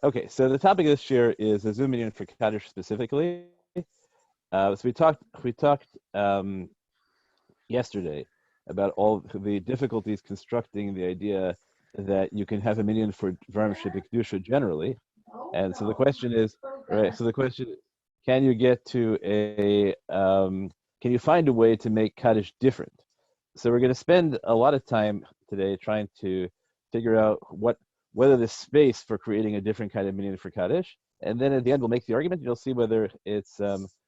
Okay, so the topic of this year is the Zoom Minyan for Kaddish specifically. So we talked yesterday about all the difficulties constructing the idea that you can have a minyan for Dvarim Shebekdusha generally, and so the question is, right? So the question, can you get to can you find a way to make Kaddish different? So we're going to spend a lot of time today trying to figure out whether there's space for creating a different kind of meaning for Kaddish, and then at the end we'll make the argument. You'll see whether it's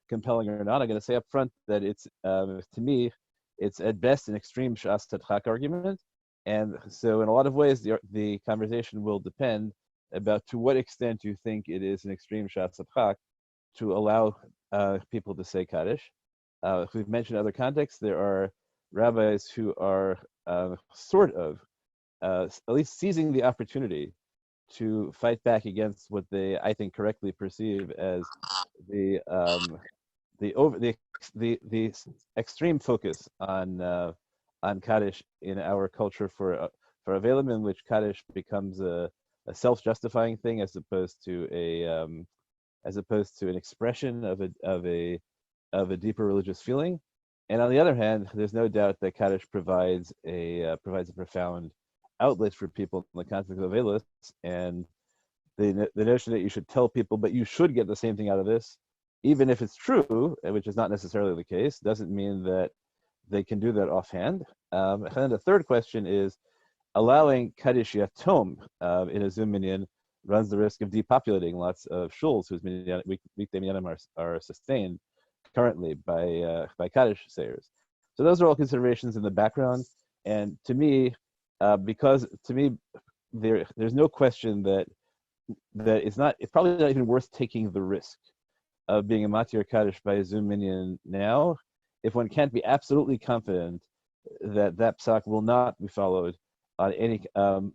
compelling or not. I'm going to say up front that it's to me it's at best an extreme Shas Tadchak argument, and so in a lot of ways the conversation will depend about to what extent you think it is an extreme Shas Tadchak to allow people to say Kaddish. If we've mentioned other contexts, there are rabbis who are sort of at least seizing the opportunity to fight back against what they, I think, correctly perceive as the the over the extreme focus on Kaddish in our culture for Avelim, in which Kaddish becomes a self-justifying thing as opposed to an expression of a deeper religious feeling. And on the other hand, there's no doubt that Kaddish provides a profound outlet for people in the context of Avelis, and the notion that you should tell people, but you should get the same thing out of this, even if it's true, which is not necessarily the case, doesn't mean that they can do that offhand. And then the third question is allowing Kaddish Yatom in a Zoom minyan runs the risk of depopulating lots of shuls whose weekday minyanim are sustained currently by Kaddish sayers. So those are all considerations in the background, and to me, because to me, there's no question that it's probably not even worth taking the risk of being a Matir Kaddish by a Zoom minyan now, if one can't be absolutely confident that that psak will not be followed on any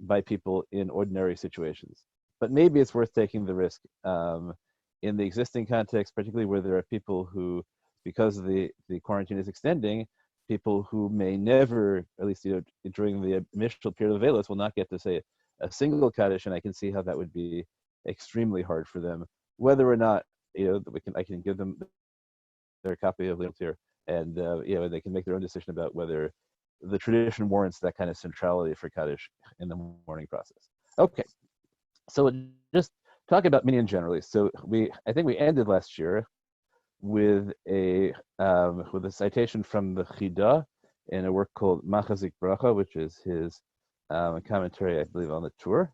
by people in ordinary situations. But maybe it's worth taking the risk in the existing context, particularly where there are people who, because the quarantine is extending, people who may never, at least during the initial period of Velos, will not get to say a single Kaddish, and I can see how that would be extremely hard for them, whether or not I can give them their copy of Leontir, and they can make their own decision about whether the tradition warrants that kind of centrality for Kaddish in the morning process. Okay, so just talk about minyan generally. So I think we ended last year with a citation from the Chida in a work called Machazik Bracha, which is his commentary, I believe, on the Tur.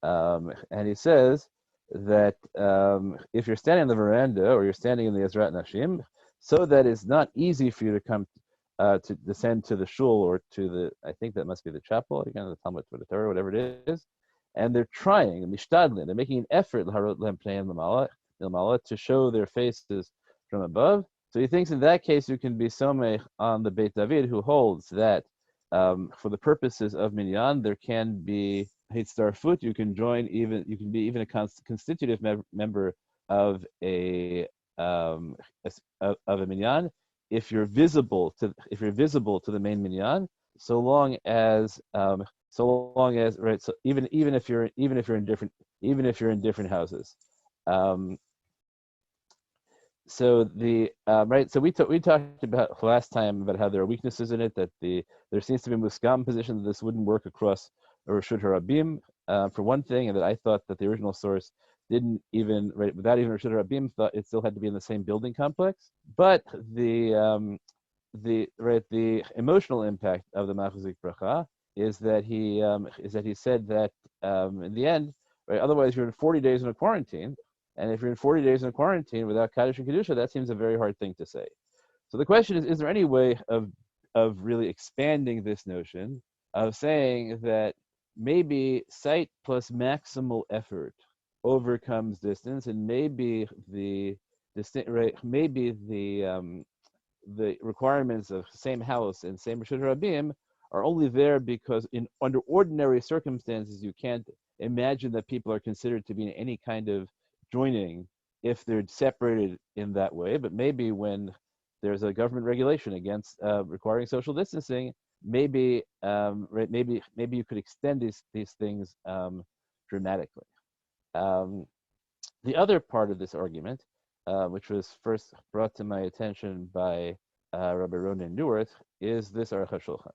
And he says that if you're standing on the veranda or you're standing in the Ezrat Nashim, so that it's not easy for you to come to descend to the shul or to the, I think that must be the chapel, again, the Talmud or the Torah, whatever it is, and they're trying, mishtadlin, they're making an effort to show their faces from above. So he thinks in that case you can be someh on the Beit David, who holds that for the purposes of minyan there can be hitzarfut. You can be even a constitutive member of a minyan if you're visible to the main minyan, so long as right. So even if you're in different houses. So the right. So we talked about last time about how there are weaknesses in it. That there seems to be a muskam position that this wouldn't work across Reshut Harabim for one thing, and that I thought that the original source didn't even, right, without even Reshut Harabim, thought it still had to be in the same building complex. But the emotional impact of the Machazik Bracha is that he said that in the end, right, otherwise you're in 40 days in a quarantine. And if you're in 40 days in quarantine without Kaddish and Kedusha, that seems a very hard thing to say. So the question is there any way of really expanding this notion of saying that maybe sight plus maximal effort overcomes distance, and maybe the requirements of same house and same Reshut Rabim are only there because under ordinary circumstances you can't imagine that people are considered to be in any kind of joining if they're separated in that way. But maybe when there's a government regulation against requiring social distancing, maybe you could extend these things dramatically. The other part of this argument, which was first brought to my attention by Rabbi Ronen Newerth, is this Aruch HaShulchan.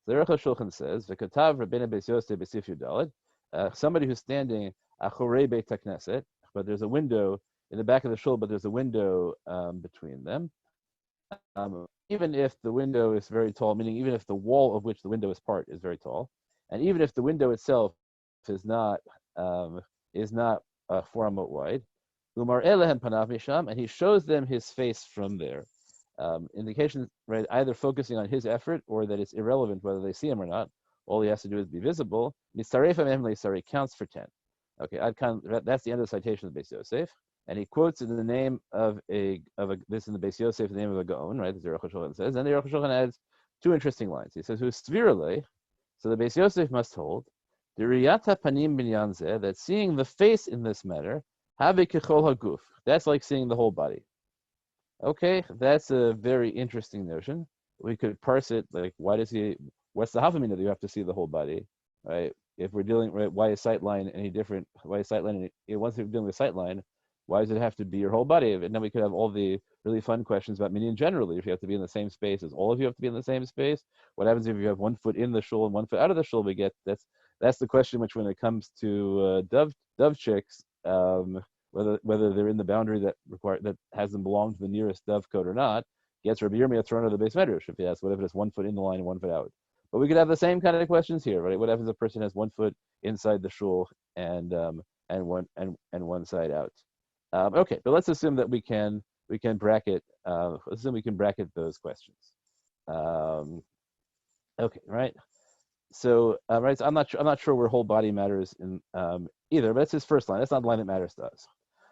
The Aruch HaShulchan says, "V'katav Rabbeinu Beis Yosef B'Sif Yudalad," somebody who's standing achorei Beit HaKnesset, but there's a window in the back of the shul, but there's a window between them. Even if the window is very tall, meaning even if the wall of which the window is part is very tall, and even if the window itself is not 4 amot wide, Umar Elehem Panav Misham, and he shows them his face from there. Indications, right, either focusing on his effort or that it's irrelevant whether they see him or not. All he has to do is be visible. Nisaref Emem counts for 10. Okay, that's the end of the citation of the Beis Yosef. And he quotes in the name of this in the Beis Yosef, the name of a Gaon, right? The Aruch HaShulchan says, and the Aruch HaShulchan adds 2 interesting lines. He says, "Who's svirale?" So the Beis Yosef must hold the riyata panim binyan zeh, that seeing the face in this matter, have kechol haguf. That's like seeing the whole body. Okay, that's a very interesting notion. We could parse it like, what's the havamina that you have to see the whole body, right? If we're dealing, right, why is sightline any different? Why is sightline, once we're dealing with sightline, why does it have to be your whole body? And then we could have all the really fun questions about minyan generally. If you have to be in the same space, as all of you have to be in the same space? What happens if you have 1 foot in the shul and 1 foot out of the shul? We get that's the question. Which, when it comes to dove chicks, whether they're in the boundary that has them belong to the nearest dove cote or not, gets Rabbi Yirmiyah thrown out of the Beis Medrash if he asks, what if it's 1 foot in the line and 1 foot out? But we could have the same kind of questions here, right? What happens if a person has 1 foot inside the shul and one side out? Okay, but let's assume that we can bracket. Let's assume we can bracket those questions. Okay, right. So, right. So I'm not sure where whole body matters in either. But that's his first line. That's not the line that matters to us.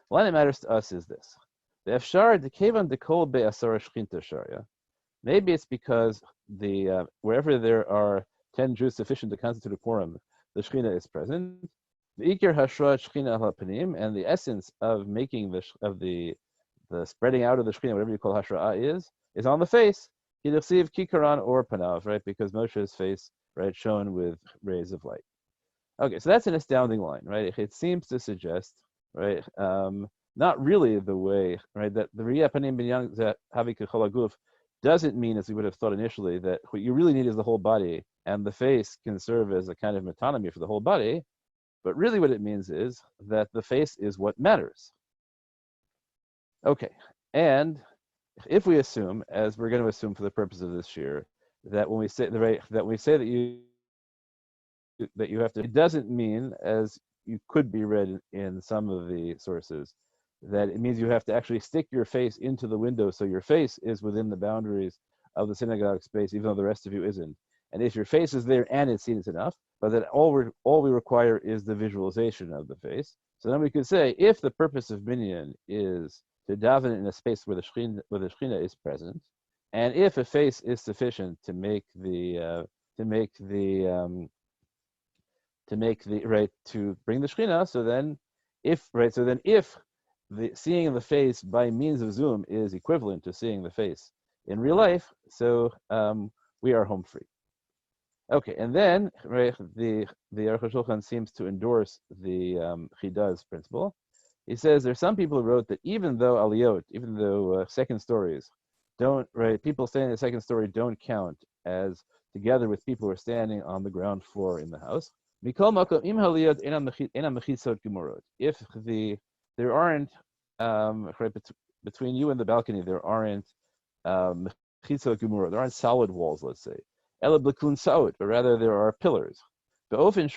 The line that matters to us is this: the efshar dekevan dekol be'asara shchinta sharia. Maybe it's because the wherever there are 10 Jews sufficient to constitute a quorum, the shechina is present. The ikir hashra shechina al panim, and the essence of making the spreading out of the shechina, whatever you call hashra, is on the face. Hidirsiv kikaran or panav, right? Because Moshe's face, right, shone with rays of light. Okay, so that's an astounding line, right? It seems to suggest, right, not really the way, right, that the riyah panim binyan that havi kechol haguf doesn't mean, as we would have thought initially, that what you really need is the whole body, and the face can serve as a kind of metonymy for the whole body. But really what it means is that the face is what matters. Okay, and if we assume, as we're going to assume for the purpose of this year, that when we say that you have to, it doesn't mean, as you could be read in some of the sources, that it means you have to actually stick your face into the window so your face is within the boundaries of the synagogue space, even though the rest of you isn't. And if your face is there and it's seen, it's enough. But that all we require is the visualization of the face. So then we could say, if the purpose of minyan is to daven in a space where the shechina is present, and if a face is sufficient to make the right, to bring the shechina, so then if the seeing the face by means of Zoom is equivalent to seeing the face in real life, so we are home free. Okay, and then, right, the Aruch HaShulchan seems to endorse the Chidah's principle. He says there's some people who wrote that even though second stories don't, right, people standing in the second story don't count as together with people who are standing on the ground floor in the house. If there aren't, right, between you and the balcony, there aren't there aren't solid walls, let's say. But rather there are pillars. So they're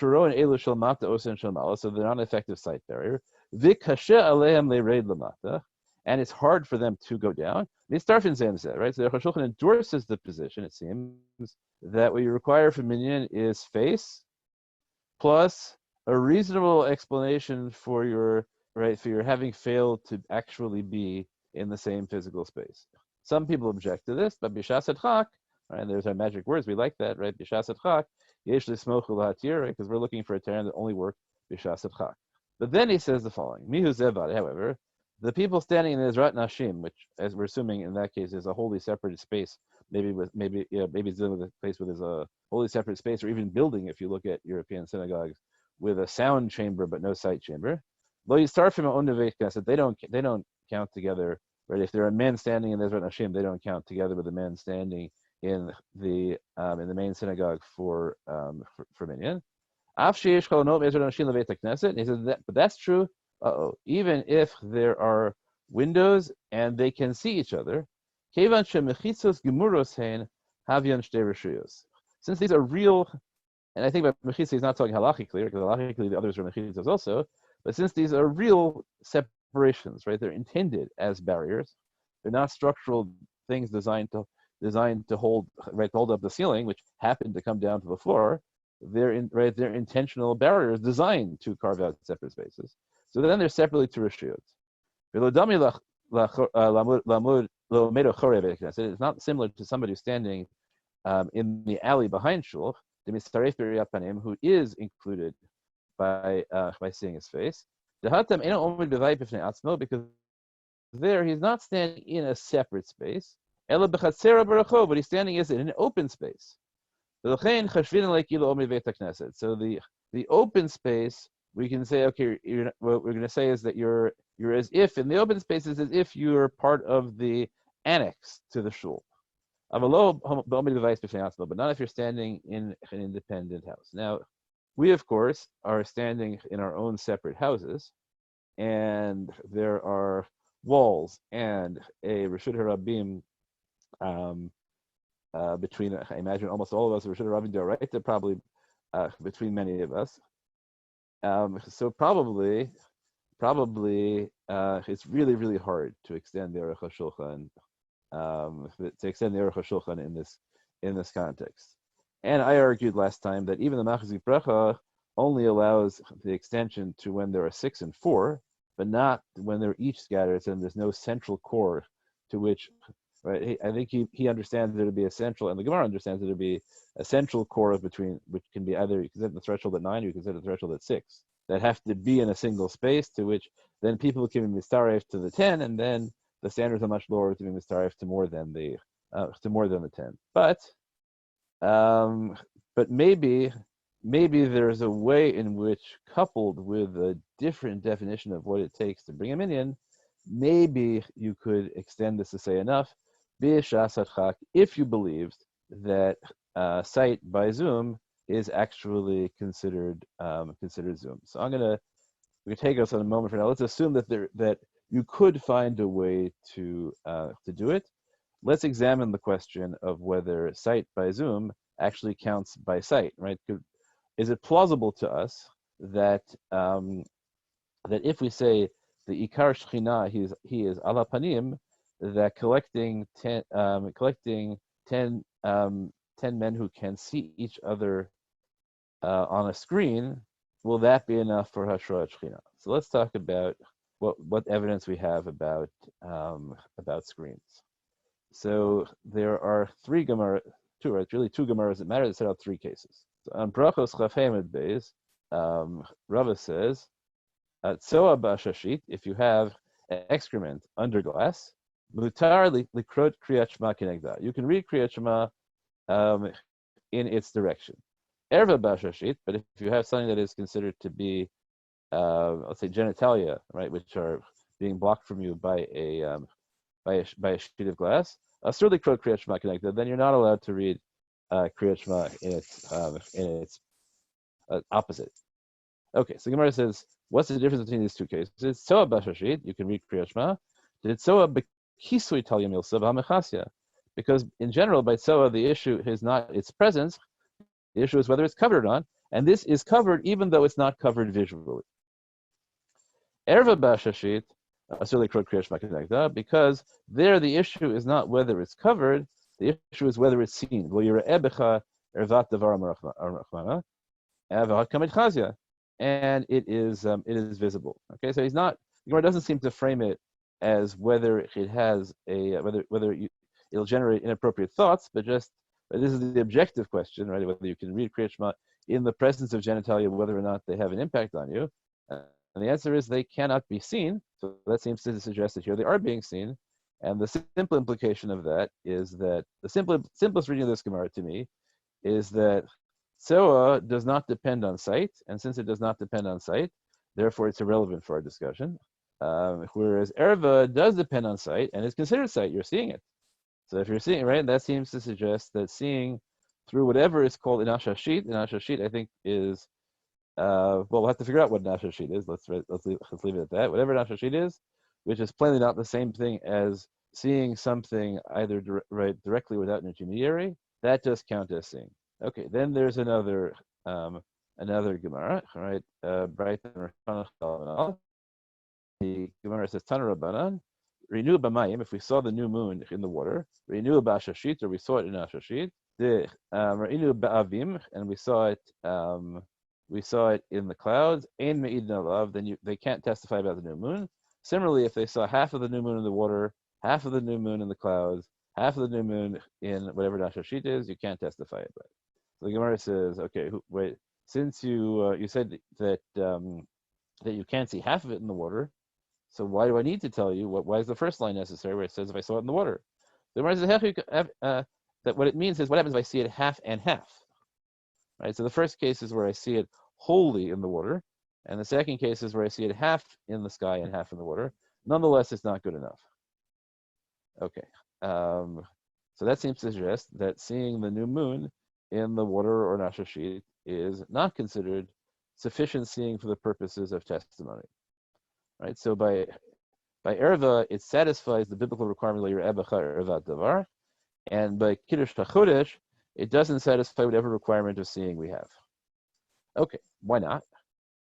not an effective sight barrier. And it's hard for them to go down. Right? So the Chashulchan endorses the position, it seems, that what you require for minyan is face plus a reasonable explanation for your having failed to actually be in the same physical space. Some people object to this, but b'shas adchak, right? There's our magic words. We like that, right? B'shas adchak, yesh l'smochu l'hatir, right? Because we're looking for a term that only works b'shas adchak. But then he says the following: Mihu zevad. However, the people standing in Ezrat Nashim, which, as we're assuming in that case, is a wholly separate space, maybe it's dealing with a place where there's a wholly separate space, or even building. If you look at European synagogues, with a sound chamber but no sight chamber. Lo yistarfim on nevei knesset. They don't count together. Right? If there are men standing in the Ezrat Nashim, they don't count together with the men standing in the main synagogue for Minyan. And he says that, but that's true. Even if there are windows and they can see each other, since these are real, and I think about mechitza, he's not talking halachically, because halachically the others are mechitzos also, but since these are real separations, right? They're intended as barriers. They're not structural things designed to hold up the ceiling, which happen to come down to the floor. They're intentional barriers designed to carve out separate spaces. So then they're separately to rishuyot. It's not similar to somebody who's standing in the alley behind shul, who is included by seeing his face. Because there he's not standing in a separate space, but he's standing in an open space. So the open space, we can say, okay, what we're going to say is that you're as if, in the open space is as if you're part of the annex to the shul. But not if you're standing in an independent house. Now, we, of course, are standing in our own separate houses, and there are walls and a Reshut HaRabim between, I imagine almost all of us, Reshut HaRabim do right there, probably between many of us. So probably it's really, really hard to extend the Aruch HaShulchan, in this context. And I argued last time that even the Machzik Bracha only allows the extension to when there are 6 and 4, but not when they're each scattered, and there's no central core to which, right? I think he understands there to be a central, and the Gemara understands there to be a central core of between, which can be either you can set the threshold at 9, or you can set the threshold at 6, that have to be in a single space, to which then people can be mistaref to the 10, and then the standards are much lower to be mistaref to more than the 10. But maybe there's a way in which, coupled with a different definition of what it takes to bring a minyan, maybe you could extend this to say enough, if you believed that sight by Zoom is actually considered Zoom. So we're gonna take us on a moment for now. Let's assume that you could find a way to do it. Let's examine the question of whether sight by Zoom actually counts by sight, right? Is it plausible to us that that if we say the Ikar Shechina, he is ala panim, that collecting 10 men who can see each other on a screen, will that be enough for Hashrat Shechina? So let's talk about what evidence we have about screens. So there are two Gemaras that matter that set out 3 cases. So on Brachos Chafemed Beis, Rava says, Tzoa b'ashashit, if you have excrement under glass, mutar likrot kriyat shema kenegda. You can read kriyat shema in its direction. Erva b'ashashit, but if you have something that is considered to be, let's say, genitalia, right, which are being blocked from you by a sheet of glass, asur likrot kriyat shema kenegda, then you're not allowed to read kriyat shema in its opposite. Okay, so Gemara says, what's the difference between these 2 cases? It's Tzoa b'ashashit, you can read Kriyat Shema. Did Tzoa b'kisui talyam milsa v'hamechasya? Because in general, by Tzoa, the issue is not its presence, the issue is whether it's covered or not, and this is covered even though it's not covered visually. Erva b'ashashit, asur likrot Kriyat Shema kenegda, because there the issue is not whether it's covered, the issue is whether it's seen. V'lo yira'eh b'cha ervat davar marachmana, v'hat kamid chazya. And it is visible. Okay, so the Gemara doesn't seem to frame it as whether it has it'll generate inappropriate thoughts, but this is the objective question, right? Whether you can read Kriyat Shema in the presence of genitalia, whether or not they have an impact on you. And the answer is they cannot be seen. So that seems to suggest that here they are being seen. And the simple implication of that is that the simplest reading of this Gemara to me is that Tzoa does not depend on sight, and since it does not depend on sight, therefore it's irrelevant for our discussion. Whereas erva does depend on sight and is considered sight. You're seeing it. So if you're seeing it, right, that seems to suggest that seeing through whatever is called an ashashit, I think is well, we'll have to figure out what an ashashit is. Let's leave it at that. Whatever an ashashit is, which is plainly not the same thing as seeing something either directly without an intermediary, that does count as seeing. Okay, then there's another Gemara, right? The Gemara says Tana Rabbanan, renew b'mayim, if we saw the new moon in the water, renew b'ashashit, or we saw it in ashashit, the renew ba'avim, and we saw it in the clouds, ein me'idin alav, then they can't testify about the new moon. Similarly, if they saw half of the new moon in the water, half of the new moon in the clouds, half of the new moon in whatever ashashit is, you can't testify about it. So the Gemara says, okay, wait, since you said that you can't see half of it in the water, so why do I need to tell you? Why is the first line necessary where it says if I saw it in the water? The Gemara says that what it means is what happens if I see it half and half, right? So the first case is where I see it wholly in the water, and the second case is where I see it half in the sky and half in the water. Nonetheless, it's not good enough. Okay, so that seems to suggest that seeing the new moon in the water or nashashit is not considered sufficient seeing for the purposes of testimony. Right, so by erva, it satisfies the biblical requirement of ebecha ervat davar, and by kiddush tachodesh, it doesn't satisfy whatever requirement of seeing we have. Okay, why not?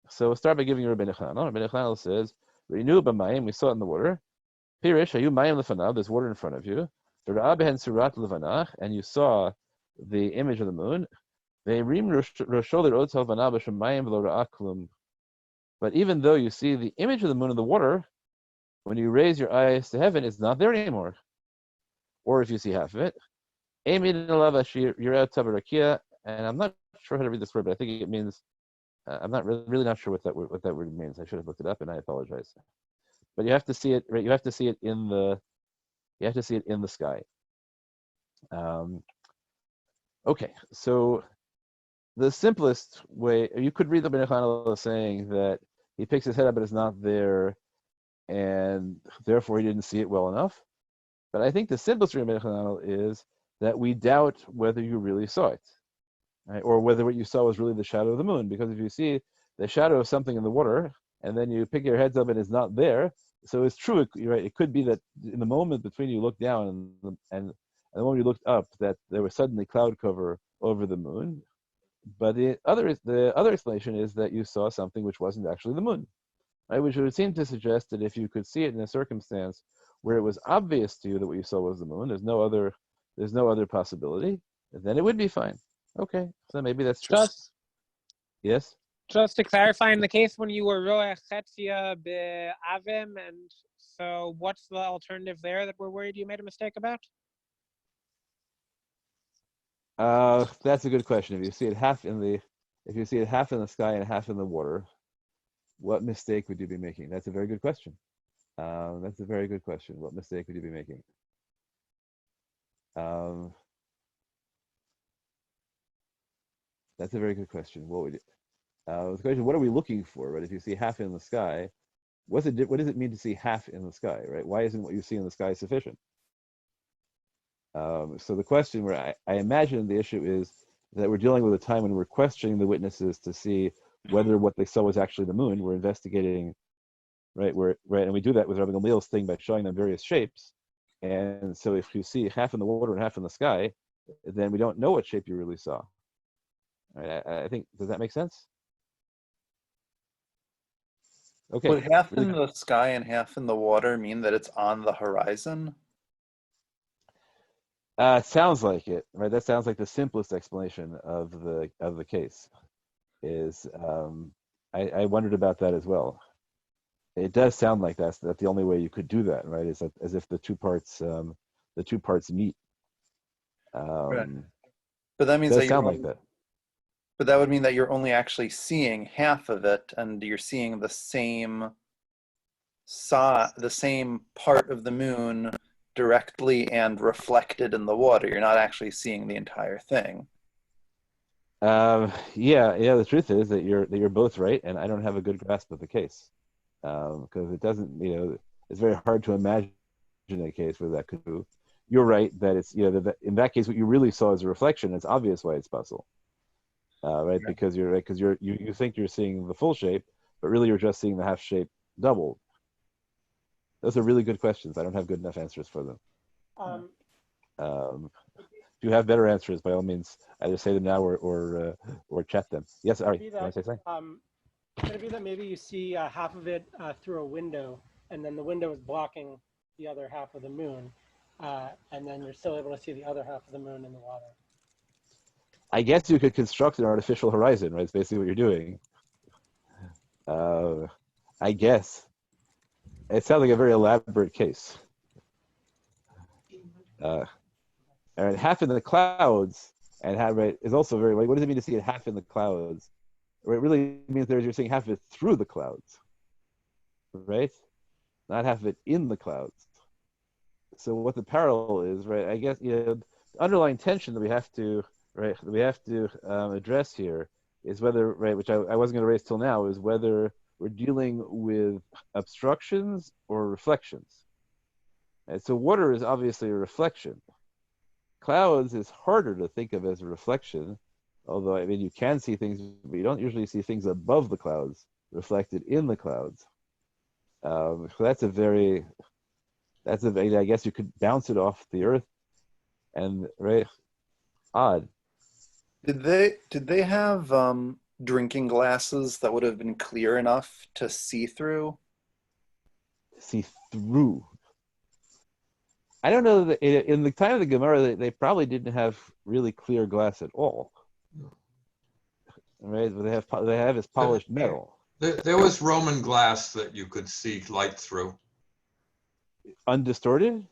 So we'll start by giving you Rabbeinu Chananel. Rabbeinu Chananel says, "Renew b'mayim, we saw it in the water. Pirish hayu mayim lefanav, there's water in front of you. V'ra'ah behen surat levanach, and you saw the image of the moon. Ve'rim roshol l'rot halvanav b'shamayim v'lo ra'ah klum." But even though you see the image of the moon in the water, when you raise your eyes to heaven, it's not there anymore. Or if you see half of it, and I'm not sure how to read this word, but I think it means, I'm not really not sure what that word means. I should have looked it up, and I apologize. But you have to see it, right? You have to see it in the sky. Okay, so the simplest way, you could read the Rabbeinu Chananel saying that he picks his head up, but it's not there, and therefore he didn't see it well enough. But I think the simplest reading of Rabbeinu Chananel is that we doubt whether you really saw it, right? Or whether what you saw was really the shadow of the moon. Because if you see the shadow of something in the water, and then you pick your heads up and it's not there, so it's true, right? It could be that in the moment between you looked down and the moment you looked up, that there was suddenly cloud cover over the moon. But the other explanation is that you saw something which wasn't actually the moon, right? Which would seem to suggest that if you could see it in a circumstance where it was obvious to you that what you saw was the moon, there's no other possibility, then it would be fine. Okay, so maybe that's true. Yes? Just to clarify, in the case when you were roeh chetzia be'avim, and so what's the alternative there that we're worried you made a mistake about? That's a good question. If you see it half in the sky and half in the water, what mistake would you be making? That's a very good question. What mistake would you be making? That's a very good question. What would you? The question: what are we looking for? Right? If you see half in the sky, what does it mean to see half in the sky? Right? Why isn't what you see in the sky sufficient? So the question, where I imagine the issue is that we're dealing with a time when we're questioning the witnesses to see whether what they saw was actually the moon. We're investigating, right? And we do that with Rabbi Gamliel's thing by showing them various shapes. And so if you see half in the water and half in the sky, then we don't know what shape you really saw. Right? I think, does that make sense? Okay. Would half in the sky and half in the water mean that it's on the horizon? It sounds like it, right? That sounds like the simplest explanation of the case. Is I wondered about that as well. It does sound like that's the only way you could do that, right? Is that as if the two parts meet. Right. But that means it does sound like that. But that would mean that you're only actually seeing half of it, and you're seeing the same part of the moon directly and reflected in the water. You're not actually seeing the entire thing. Yeah. The truth is that you're both right, and I don't have a good grasp of the case because it doesn't. It's very hard to imagine a case where that could do. You're right that it's that in that case what you really saw is a reflection. It's obvious why it's puzzle, right? Because you're right because you think you're seeing the full shape, but really you're just seeing the half shape doubled. Those are really good questions. I don't have good enough answers for them. Um, If you have better answers, by all means, either say them now or chat them. Yes, Ari, be you want that to say something? could it be that maybe you see half of it through a window, and then the window is blocking the other half of the moon, and then you're still able to see the other half of the moon in the water? I guess you could construct an artificial horizon, right? It's basically what you're doing. I guess. It sounds like a very elaborate case. And half in the clouds and half right is also very. What does it mean to see it half in the clouds? It really means that you're seeing half of it through the clouds, right? Not half of it in the clouds. So what the parallel is, right? I guess the underlying tension that we have to address here is whether, right, which I wasn't going to raise till now, is whether we're dealing with obstructions or reflections. And so water is obviously a reflection. Clouds is harder to think of as a reflection, although I mean you can see things, but you don't usually see things above the clouds reflected in the clouds. So I guess you could bounce it off the earth, and right, odd. Did they have drinking glasses that would have been clear enough to see through? See through. I don't know that in the time of the Gemara they probably didn't have really clear glass at all. Right, but they have this polished metal. There was Roman glass that you could see light through. Undistorted?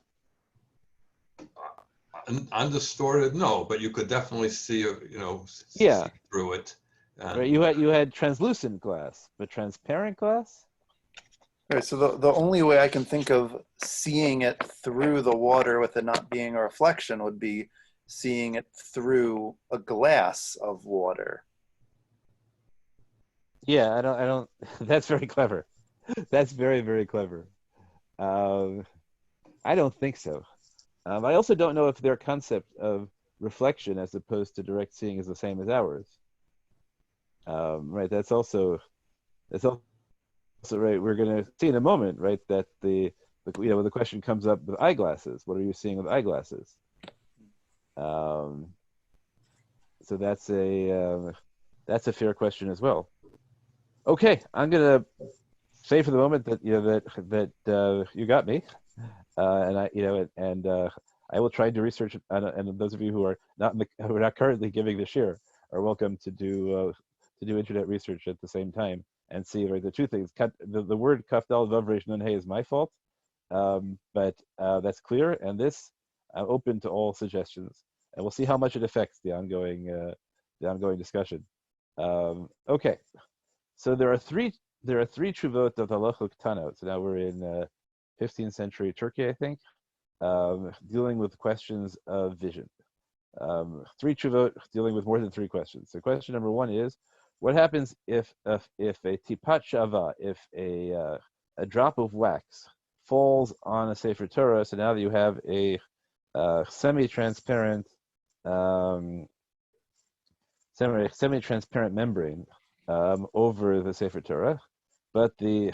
Undistorted, no, but you could definitely see, Yeah. see through it. Right, you had translucent glass, but transparent glass? Right, so the only way I can think of seeing it through the water with it not being a reflection would be seeing it through a glass of water. Yeah, I don't. That's very clever. That's very, very clever. I don't think so. I also don't know if their concept of reflection as opposed to direct seeing is the same as ours. Right. That's also right. We're going to see in a moment, right, that the question comes up with eyeglasses. What are you seeing with eyeglasses? So that's a fair question as well. Okay, I'm gonna say for the moment that you got me, and I will try to research. And those of you who are not currently giving the share are welcome to do internet research at the same time and see. Right, the two things. The word kafdal vav resh nun hey is my fault, but that's clear. And this, I'm open to all suggestions, and we'll see how much it affects the ongoing discussion. Okay. So there are three chuvot of halachic tanot. So now we're in 15th century Turkey, I think, dealing with questions of vision. Three chuvot dealing with more than three questions. So question number one is, what happens if a tipat shava, if a drop of wax falls on a Sefer Torah? So now that you have a semi-transparent membrane over the Sefer Torah, but the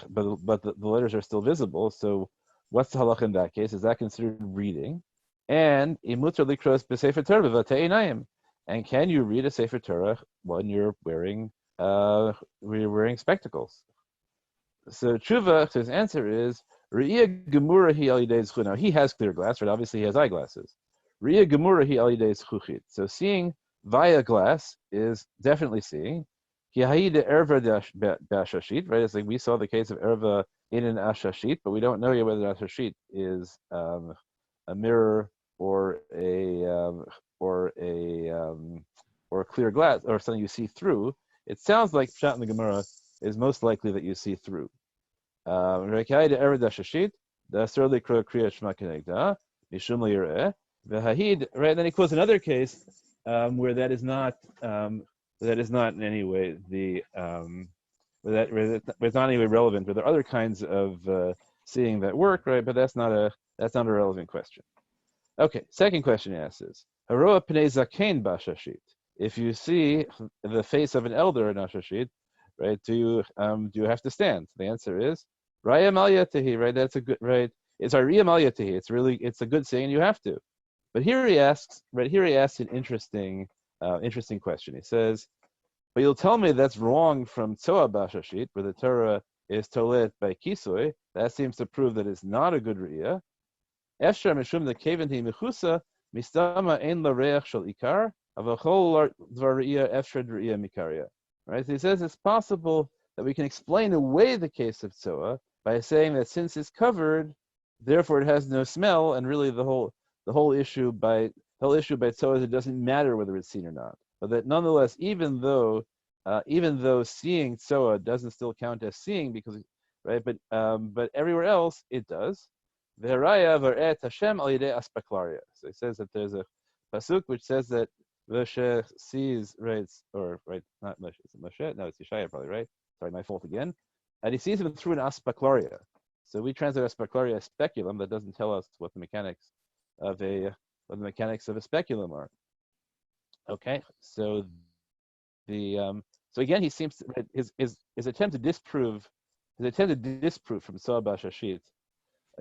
letters are still visible. So what's the halach in that case? Is that considered reading? And imutar likros b'Sefer Torah v'vatei einayim. And can you read a Sefer Torah when you're wearing spectacles? So tshuva, his answer is Re'iyah gemura hi al yidei zchut. Now he has clear glass, right? Obviously he has eyeglasses. Re'iyah gemura hi al yidei zchuchit. So seeing via glass is definitely seeing. Right? It's like we saw the case of erva in an ashashit, but we don't know yet whether an ashashit is a mirror or a clear glass or something you see through. It sounds like pshat in the Gemara is most likely that you see through. Right? Then he quotes another case where that is not that is not in any way the that it's not in any way relevant. But there are other kinds of seeing that work, right? But that's not a relevant question. Okay, second question he asks is Haroa pnei zaken bashashit. If you see the face of an elder in Ashashit, right, do you have to stand? The answer is Raya Malyatahi, right? That's a good right. It's Raya Malyatahi. It's a good saying, you have to. But here he asks an interesting question. He says, but you'll tell me that's wrong from Tzoa Bashashit, where the Torah is tolet by Kisui. That seems to prove that it's not a good Riyah. Efshar mishum the kevanti mechusa mistama ein lareach shel ikar avachol dvar Riyah efshar Riyah mikaria. Right? So he says it's possible that we can explain away the case of Tzoa by saying that since it's covered, therefore it has no smell, and really the whole issue by Tzoa is it doesn't matter whether it's seen or not. But that nonetheless, even though seeing Tzoa doesn't still count as seeing, because right, but everywhere else it does. V'haraya v'eret Hashem al yidei aspaklaria. So it says that there's a pasuk which says that Moshe sees, right, or right, not Moshe, it's Moshe, no, it's Yeshaya probably, right? Sorry, my fault again. And he sees him through an aspaklaria. So we translate aspaklaria as speculum. That doesn't tell us what the mechanics of a speculum are. Okay, so so again he seems to, right, his attempt to disprove from Tzoa Bashashit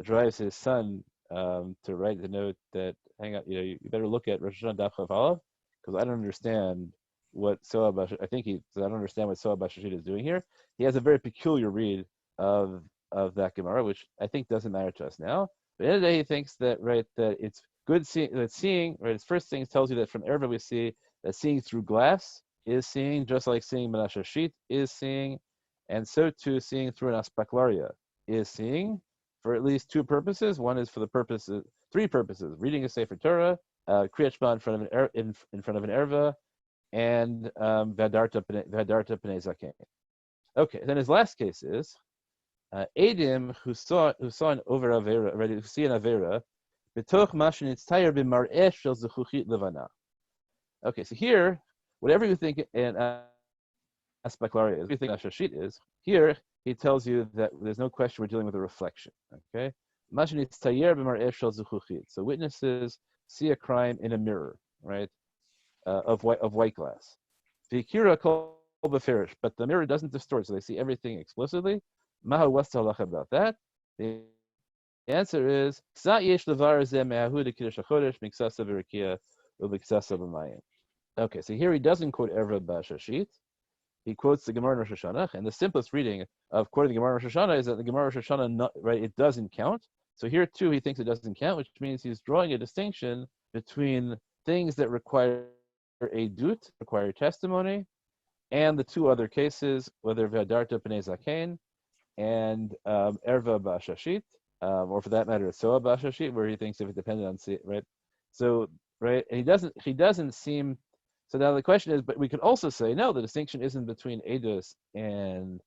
drives his son to write the note that, hang on, you better look at Rosh Hashanah Daf Chav Aleph, because I don't understand what Tzoa Bashashit. I don't understand what Tzoa Bashashit is doing here. He has a very peculiar read of that Gemara, which I think doesn't matter to us now. But at the end of the day, he thinks that that it's good seeing, right. His first thing tells you that from Erva we see that seeing through glass is seeing, just like seeing Menashashit is seeing, and so too seeing through an aspaklaria is seeing, for at least two purposes. One is for three purposes: reading a Sefer Torah, Kriyat Shema in front of an erva, and V'hadarta Pnei Zaken. Okay, then his last case is Edim who saw an over avera, ready to see an avera, b'toch mashin itztayer b'mar'eh shel zechuchit levana. Okay, so here, whatever you think an aspaklaria is, what you think Ashashit is, here he tells you that there's no question we're dealing with a reflection. Okay, so witnesses see a crime in a mirror, right, of white glass. But the mirror doesn't distort, so they see everything explicitly. What's the halacha about that? The answer is okay, so here he doesn't quote Erva Bashashit. He quotes the Gemara in Rosh Hashanah, and the simplest reading of quoting the Gemara in Rosh Hashanah is that the Gemara in Rosh Hashanah, right, it doesn't count. So here too, he thinks it doesn't count, which means he's drawing a distinction between things that require edut, require testimony, and the two other cases, whether V'hadarta Pnei Zaken and Erva Bashashit, or for that matter, Tzoa Bashashit, where he thinks if it depended on, right? So, right, and he doesn't seem. So now the question is, but we could also say, no, the distinction isn't between edus and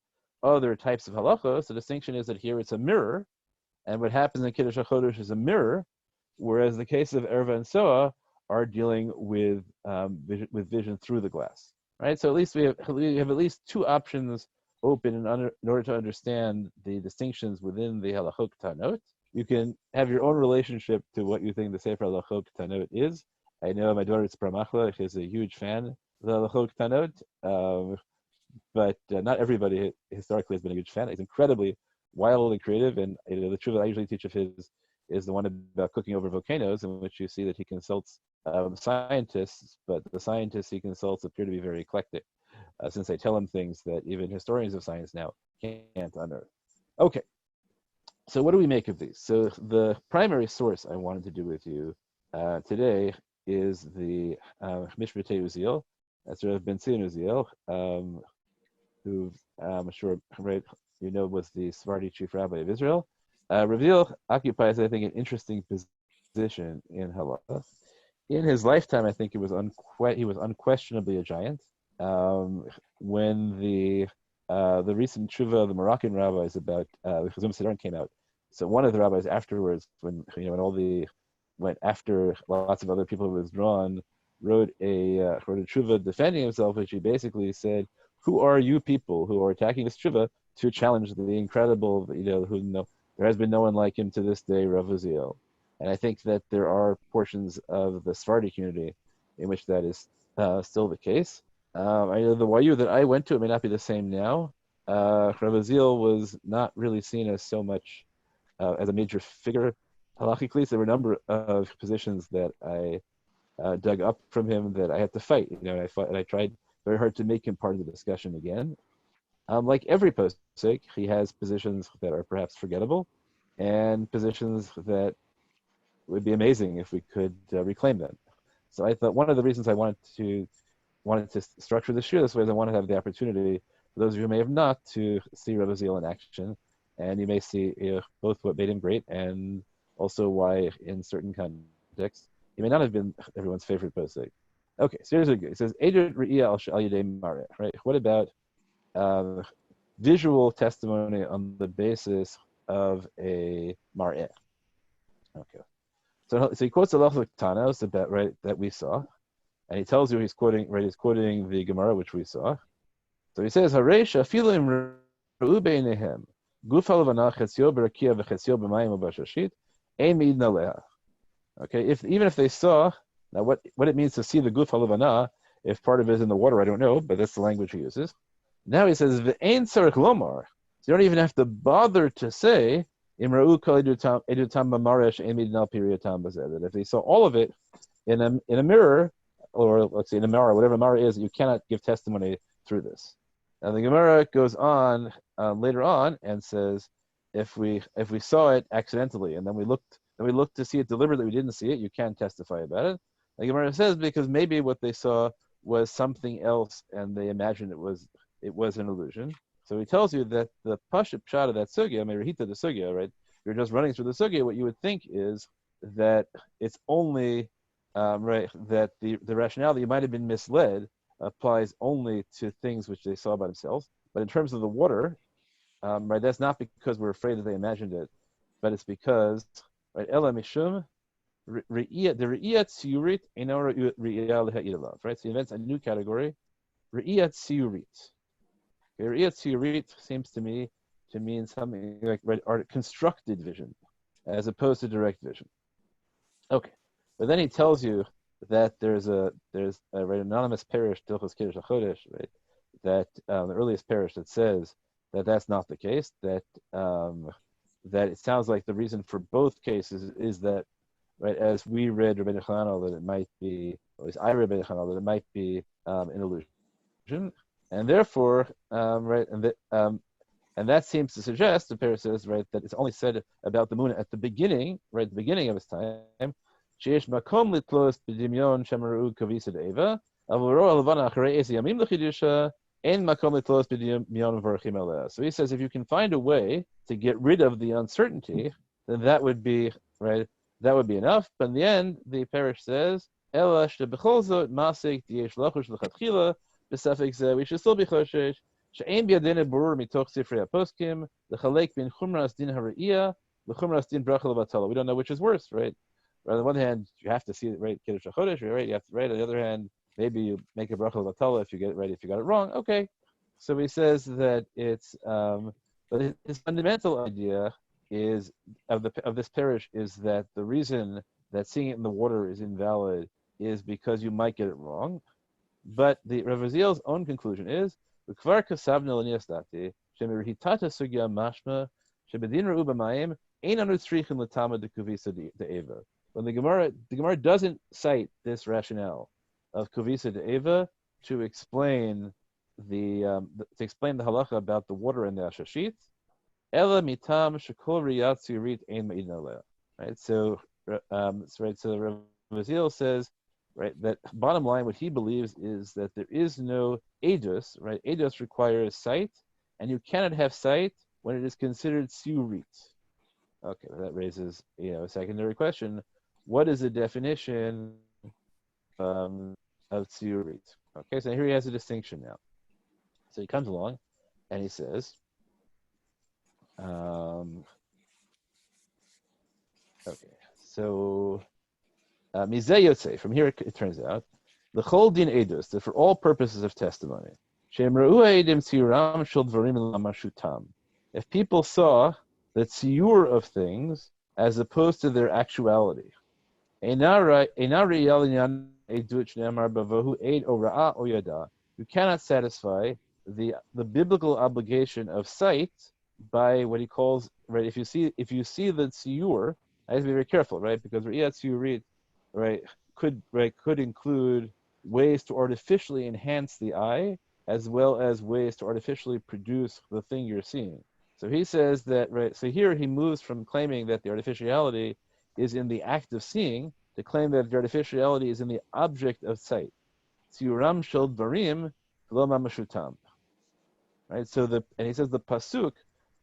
other types of halachos. The distinction is that here it's a mirror, and what happens in Kiddush HaChodesh is a mirror, whereas the cases of Erva and Tzoa are dealing with vision through the glass, right? So at least we have at least two options open in order to understand the distinctions within the halachot tanot. You can have your own relationship to what you think the Sefer halachot tanot is. I know my daughter Pramachla is a huge fan of the halachot tanot, but not everybody historically has been a huge fan. He's incredibly wild and creative, and the truth that I usually teach of his is the one about cooking over volcanoes, in which you see that he consults scientists, but the scientists he consults appear to be very eclectic, since they tell him things that even historians of science now can't unearth. Okay, so what do we make of these? So the primary source I wanted to do with you today is the Mishpatei Uziel. That's Rav Ben Zion Uziel, who I'm sure, right, was the Sephardi chief rabbi of Israel. Rav Uziel occupies, I think, an interesting position in halacha. In his lifetime, I think he was unquestionably a giant. When the recent tshuva of the Moroccan rabbis about the Chazum Sidon came out, so one of the rabbis afterwards, when after lots of other people were withdrawn, wrote a tshuva defending himself, which he basically said, "Who are you people who are attacking this tshuva to challenge the incredible, there has been no one like him to this day, Rav Uziel." And I think that there are portions of the Sephardi community in which that is still the case. I know the YU that I went to, it may not be the same now. Rav Uziel was not really seen as so much as a major figure halachically. So there were a number of positions that I dug up from him that I had to fight. And I fought, and I tried very hard to make him part of the discussion again. Like every posek, he has positions that are perhaps forgettable, and positions that would be amazing if we could reclaim them. So I thought one of the reasons I wanted to structure this year this way is I wanted to have the opportunity for those of you who may have not to see Rav Uziel in action, and you may see both what made him great and also why, in certain contexts, he may not have been everyone's favorite posek. Okay, so here's what it goes. It says, "Eidut re'iyah al yedei mareh." Right? What about visual testimony on the basis of a mareh? Okay. So he quotes a lot of Tanos about that we saw, and he tells you he's quoting the Gemara which we saw. So he says, "Hareisha filim re'u beinehem guf halavana chetzio berakia v'chetzio b'mayim u'bashashit ein meidin aleha." Okay, even if they saw, now what it means to see the guf halavana, if part of it is in the water, I don't know, but that's the language he uses. Now he says, "V'ein tzarich lomar." So you don't even have to bother to say, that if they saw all of it in a mirror, or let's say in a mirror, whatever a mirror is, you cannot give testimony through this. Now the Gemara goes on later on and says, if we saw it accidentally and then we looked to see it deliberately, we didn't see it, you can't testify about it. The Gemara says because maybe what they saw was something else and they imagined it was an illusion. So he tells you that the Pashut Pshat of that sugya, Merihita the sugya, right? You're just running through the sugya. What you would think is that it's only that the rationale that you might have been misled applies only to things which they saw by themselves. But in terms of the water, that's not because we're afraid that they imagined it, but it's because Ela Mishum the Re'iyat Tsiurit Eino Re'iyah Leha'ilalav, right? So he invents a new category, Re'iyat Tsiurit. Re'iyat Tsiurit seems to me to mean something like constructed vision, as opposed to direct vision. Okay, but then he tells you that there's an anonymous parish, Dilchos Kaddish HaChodesh, right? That the earliest parish that says that that's not the case. That it sounds like the reason for both cases is that, right, as we read Rabbeinu Chananel, that it might be, or at least I read Rabbeinu Chananel, that it might be an illusion, and therefore, and that seems to suggest, the Parish says, right, that it's only said about the moon at the beginning, right, at the beginning of his time. Sheish makom litlos b'dimyon shemaru kavisa de'eva, avuro alavana acharei esi yamim l'chidusha, ein makom litlos b'dimyon v'archim aleh. So he says, if you can find a way to get rid of the uncertainty, then that would be, right, that would be enough. But in the end, the Parish says, ela shebechol zot masik diyesh lachush l'chatchila, b'safek zeh, we should still be choshesh, she'ein b'yadena burur mitoch sifrei haposkim, l'chalek bin chumras din hara'iyah, l'chumras din bracha levatala. We don't know which is worse, right? On the one hand, you have to see it right, Kaddish HaChodesh, right? You have to write. On the other hand, maybe you make a bracha levatala if you get it right. If you got it wrong, okay. So he says that it's, but his fundamental idea is of this parish is that the reason that seeing it in the water is invalid is because you might get it wrong. But the Rav Uziel's own conclusion is Kvar kasavna l'niastati shemirhitata sugya mashma shebedin ra'u b'mayim ein anu tzrichin l'tama dekuvisa de'eva. When the Gemara doesn't cite this rationale of kuvisa de'eva to explain the halacha about the water and the ashashit. Ela mitam shekol riyat tsiurit ein meidin aleh. Right. So Rav Uziel says, right, that bottom line, what he believes is that there is no edus, right? Edus requires sight, and you cannot have sight when it is considered tsiurit. Okay, that raises a secondary question. What is the definition of tsiurit? Okay, so here he has a distinction now. So he comes along and he says, okay, so Mizeh Yotzei, from here it turns out the chol din edus, that for all purposes of testimony, shem ra'u ha'edim tziuram shel dvarim lamashutam. If people saw the tziyur of things as opposed to their actuality, you cannot satisfy the biblical obligation of sight by what he calls, right, if you see the tziyur, I have to be very careful, right, because re'iyat tziyurit, right, could include ways to artificially enhance the eye as well as ways to artificially produce the thing you're seeing. So he says that, right, so here he moves from claiming that the artificiality is in the act of seeing to claim that the artificiality is in the object of sight. Tziyuram shel dvarim v'lo mamashutam. Right, so and he says the pasuk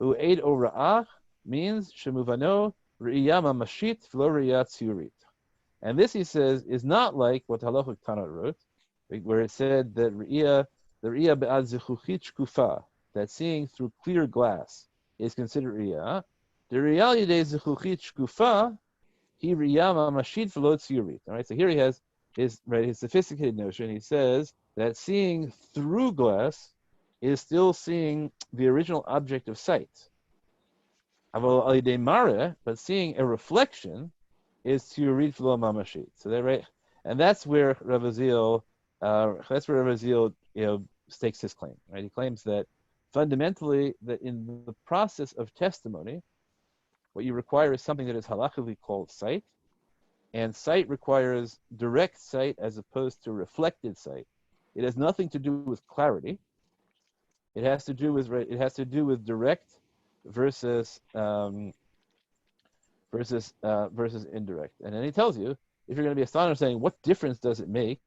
u'eid o ra'ah means shemuvano re'iyah mamashit v'lo re'iyah tziyurit. And this, he says, is not like what Halachic Tanat wrote, where it said that the re'iyah be'ad zechuchit shkufa, that seeing through clear glass is considered re'iyah. The re'iyah yidei zechuchit shkufa, he re'iyah mamashit v'lo tziyurit. All right, so here he has his sophisticated notion. He says that seeing through glass is still seeing the original object of sight. But seeing a reflection is tziyurit v'lo mamashit. So that, right, and that's where Rav Azil, stakes his claim. Right, he claims that fundamentally that in the process of testimony, what you require is something that is halachically called sight, and sight requires direct sight as opposed to reflected sight. It has nothing to do with clarity. It has to do with direct versus indirect. And then he tells you, if you're going to be astonished, saying, what difference does it make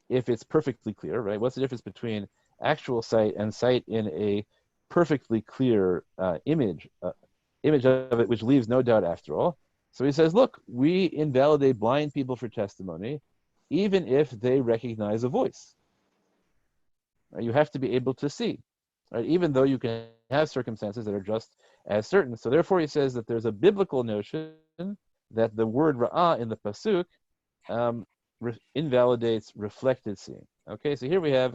if it's perfectly clear, right? What's the difference between actual sight and sight in a perfectly clear image of it, which leaves no doubt after all? So he says, look, we invalidate blind people for testimony, even if they recognize a voice. Right? You have to be able to see, right? Even though you can have circumstances that are just as certain. So therefore, he says that there's a biblical notion that the word ra'ah in the pasuk invalidates reflected seeing. Okay, so here we have,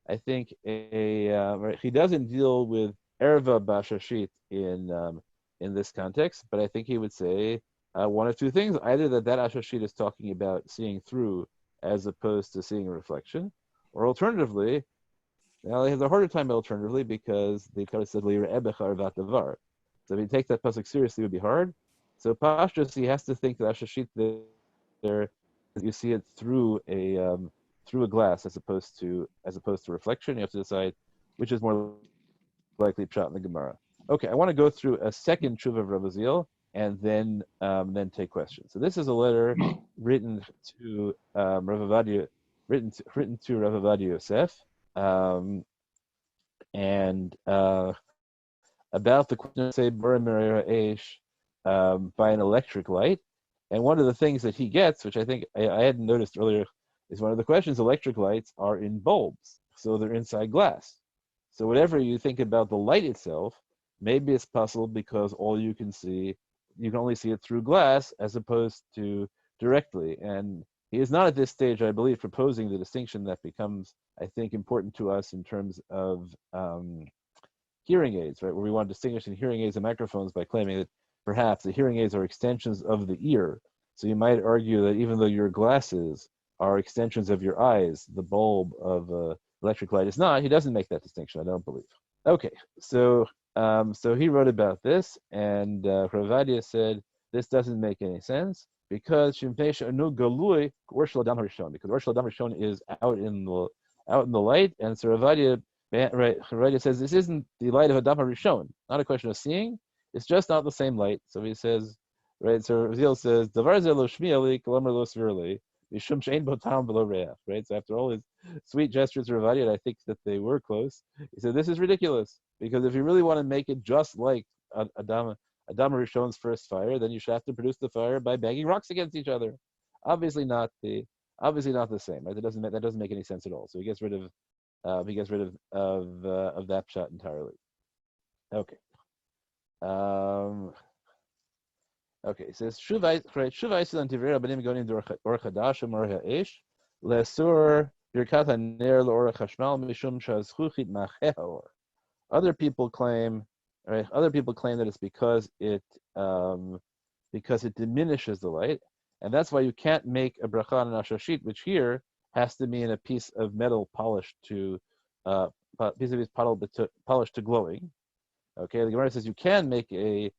I think, he doesn't deal with erva bashashit in this context, but I think he would say one of two things: either that ashashit is talking about seeing through as opposed to seeing a reflection, or alternatively, now they have a harder time alternatively because the Kaddish said li're'ebecha arvat davar. So if you take that pasuk seriously, it would be hard. So Pashtus, he has to think that ashashit there, you see it through a glass as opposed to reflection. You have to decide which is more likely pshat in the Gemara. Okay, I want to go through a second tshuva of Rav Azil and then take questions. So this is a letter written to Rav Avadia, written to Rav Avadia Yosef, and about the question of say Bora Merera Eish by an electric light. And one of the things that he gets, which I think I hadn't noticed earlier, is one of the questions: electric lights are in bulbs, so they're inside glass. So whatever you think about the light itself, maybe it's possible because all you can only see it through glass as opposed to directly. And he is not at this stage, I believe, proposing the distinction that becomes, I think, important to us in terms of hearing aids, right? Where we want to distinguish in hearing aids and microphones by claiming that perhaps the hearing aids are extensions of the ear. So you might argue that even though your glasses are extensions of your eyes, the bulb of electric light is not. He doesn't make that distinction, I don't believe. Okay, so he wrote about this, and Ravadia said this doesn't make any sense because galui Or Shel Adam Harishon, because Or Shel Adam Harishon is out in the light, and so Ravadia says this isn't the light of Adam Harishon, not a question of seeing. It's just not the same light. So he says, right? So Raziel says, "Davar ze lo shmi'ali, kolomer lo svirli, mishum she'ein bo tam v'lo reach." Right? So after all his sweet gestures to Ravadia, I think that they were close. He said, "This is ridiculous because if you really want to make it just like Adam Rishon's first fire, then you should have to produce the fire by banging rocks against each other. Obviously not the same. Right? That doesn't make any sense at all. So he gets rid of that shot entirely. Okay. Okay, it says Shuvai Silan Tivera Banim Gonim Or Chadash Or Ha'esh Lesur birkat haner leorach hashmal mishum shazchuchit macheh haor. Other people claim, right? Other people claim that it's because it diminishes the light, and that's why you can't make a bracha on an ashashit, which here has to mean a piece of metal polished to polished to glowing. Okay, the Gemara says you can make the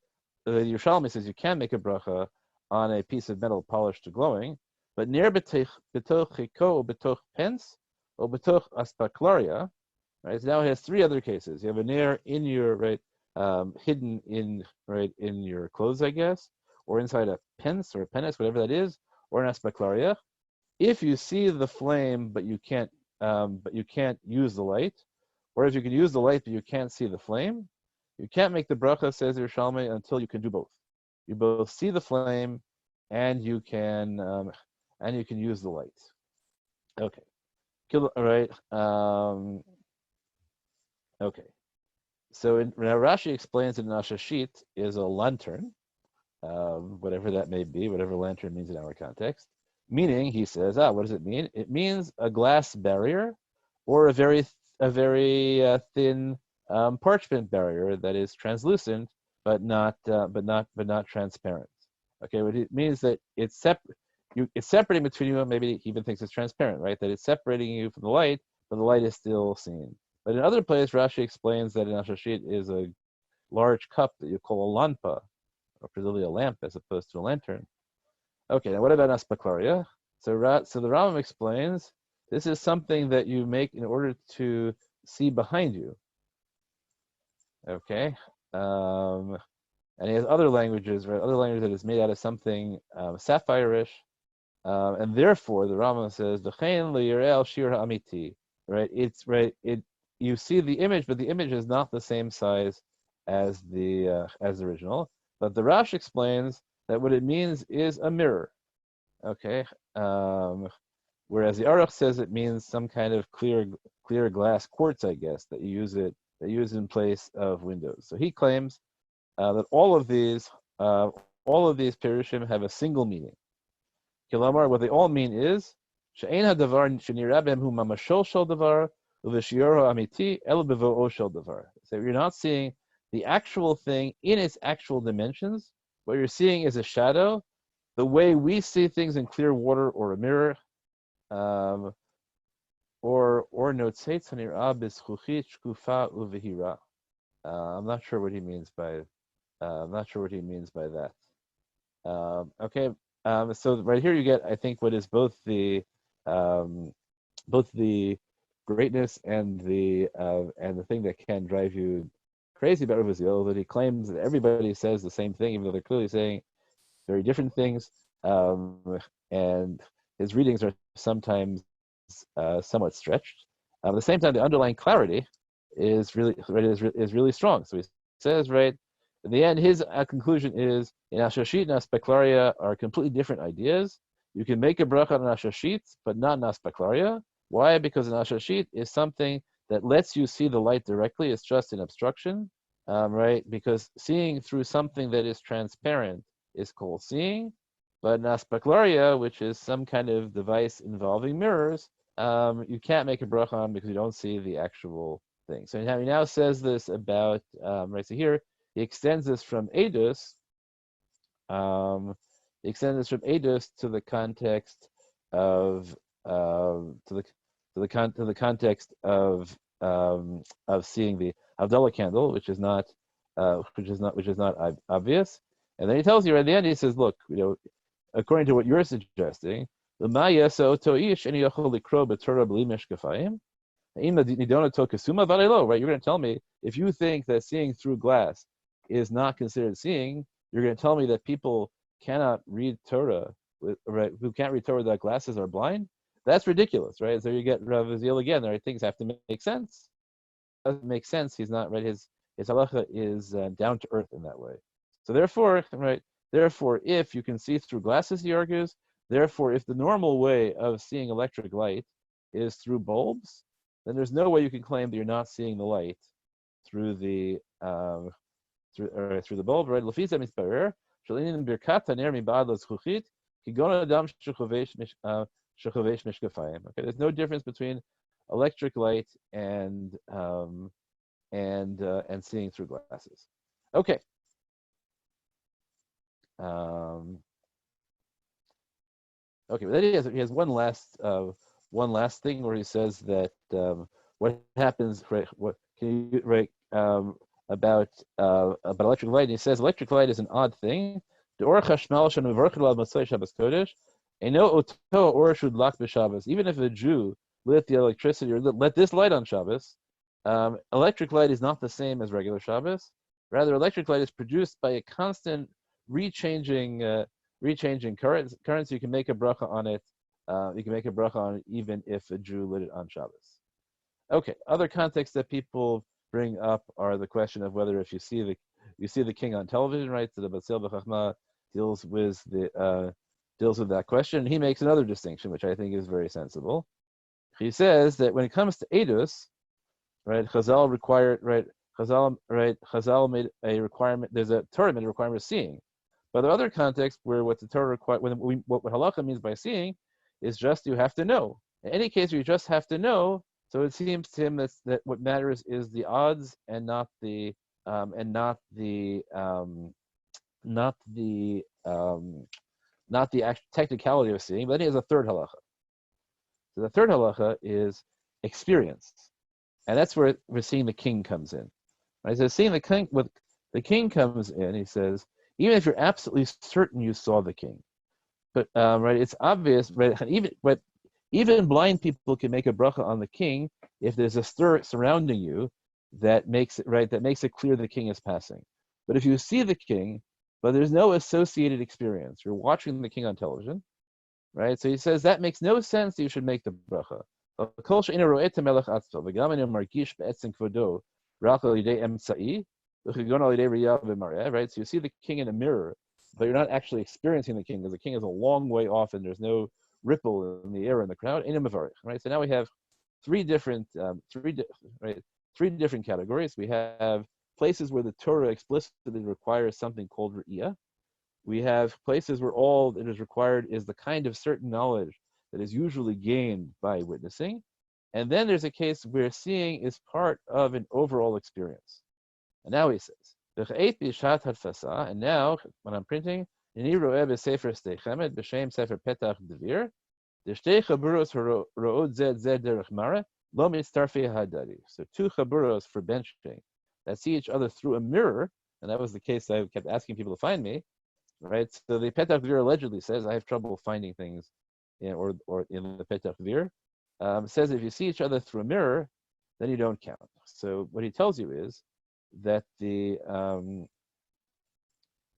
Yerushalmi says you can make a bracha on a piece of metal polished to glowing, but near betoch chiko, betoch pence, or betoch aspaklaria. Right. So now it has three other cases. You have a nair in your hidden in your clothes, I guess, or inside a pence or a penis, whatever that is, or an aspaklaria. If you see the flame, but you can't use the light, or if you can use the light but you can't see the flame, you can't make the bracha, says Yerushalmi, until you can do both. You both see the flame, and you can use the light. Okay. All right. Okay. So now Rashi explains that an ashashit is a lantern, whatever that may be, whatever lantern means in our context. Meaning, he says, what does it mean? It means a glass barrier, or a very thin parchment barrier that is translucent but not transparent. Okay, what it means that it's separating between you. Maybe he even thinks it's transparent, right? That it's separating you from the light, but the light is still seen. But in other places, Rashi explains that an ashashit is a large cup that you call a lampa, or presumably a lamp as opposed to a lantern. Okay, now what about aspaklaria? So the Rambam explains this is something that you make in order to see behind you. Okay, and he has other languages, right? Other language that is made out of something sapphire-ish, and therefore the Rambam says V'chein le'yirei shir ha'amiti. Right? It's right. You see the image, but the image is not the same size as the original. But the Rash explains that what it means is a mirror. Okay. Whereas the Aruch says it means some kind of clear glass quartz, I guess, that you use in place of windows. So he claims that all of these perushim have a single meaning. Kilamar, what they all mean is she'ein hadavar shenira b'hem hu mamashol shel davar u'v'shioro amiti el b'vo'o shel davar. So you're not seeing the actual thing in its actual dimensions. What you're seeing is a shadow. The way we see things in clear water or a mirror, or notzeitz hanirah b'zchuchit shkufa uvehira. I'm not sure what he means by that. Okay, so right here you get, I think, what is both the greatness and the thing that can drive you crazy about Rav Uziel, that he claims that everybody says the same thing, even though they're clearly saying very different things, and his readings are sometimes somewhat stretched. At the same time, the underlying clarity is really strong. So he says, right, in the end, his conclusion is in ashashit and aspaklaria are completely different ideas. You can make a bracha on ashashit, but not in aspaklaria. Why? Because an ashashit is something that lets you see the light directly. It's just an obstruction, right? Because seeing through something that is transparent is called seeing, but in aspaklaria, which is some kind of device involving mirrors, you can't make a bracha on because you don't see the actual thing. So he now says this about right. So here he extends this from edus. He extends this from edus to the context of to the context of seeing the Havdalah candle, which is not obvious. And then he tells you at the end, he says, look, according to what you're suggesting, the right? You're going to tell me, if you think that seeing through glass is not considered seeing, you're going to tell me that people cannot read Torah, right? Who can't read Torah without glasses are blind? That's ridiculous, right? So you get Rav Uziel again. Right? Things have to make sense. It doesn't make sense. He's not right. His halacha is down to earth in that way. So therefore, right? Therefore, if you can see through glasses, he argues. Therefore, if the normal way of seeing electric light is through bulbs, then there's no way you can claim that you're not seeing the light through the through the bulb, right? Lefisa misparer, shalinin birkat taner mibad l'zchuchit, kigon adam shechovesh shechovesh mishkafayim. Okay, there's no difference between electric light and seeing through glasses. Okay. Okay, but then he has one last thing where he says that what happens, right? What can you, right, about electric light? And he says electric light is an odd thing. The or chashmal shanu v'archel Masay Shabbos Kodesh, eno oto or shud lak b'Shabbos. Even if a Jew lit the electricity or let this light on Shabbos, electric light is not the same as regular Shabbos. Rather, electric light is produced by a constant rechanging currents. You can make a bracha on it. You can make a bracha on it even if a Jew lit it on Shabbos. Okay. Other contexts that people bring up are the question of whether if you see the king on television, right? So the Batzil B'Chachma deals with that question. He makes another distinction, which I think is very sensible. He says that when it comes to edus, right, Chazal made a requirement. There's a Torah made a requirement of seeing. But there are other contexts where what the Torah requires, what halacha means by seeing, is just you have to know. In any case, you just have to know. So it seems to him that what matters is the odds and not the actual technicality of seeing. But then he has a third halacha. So the third halacha is experience, and that's where seeing the king comes in. Right? So seeing the king comes in. He says, even if you're absolutely certain you saw the king, but right, it's obvious, right? Even blind people can make a bracha on the king if there's a stir surrounding you that makes it clear the king is passing. But if you see the king, but there's no associated experience, you're watching the king on television, right? So he says that makes no sense that you should make the bracha. Right? So you see the king in a mirror, but you're not actually experiencing the king because the king is a long way off and there's no ripple in the air in the crowd. Right? So now we have three different categories. We have places where the Torah explicitly requires something called re'iyah. We have places where all that is required is the kind of certain knowledge that is usually gained by witnessing. And then there's a case where seeing is part of an overall experience. And now he says, and now when I'm printing, so two chaburos for benching that see each other through a mirror, and that was the case I kept asking people to find me, right? So the Petach Dvir allegedly says, I have trouble finding things or in the Petach Dvir. Says if you see each other through a mirror, then you don't count. So what he tells you is that the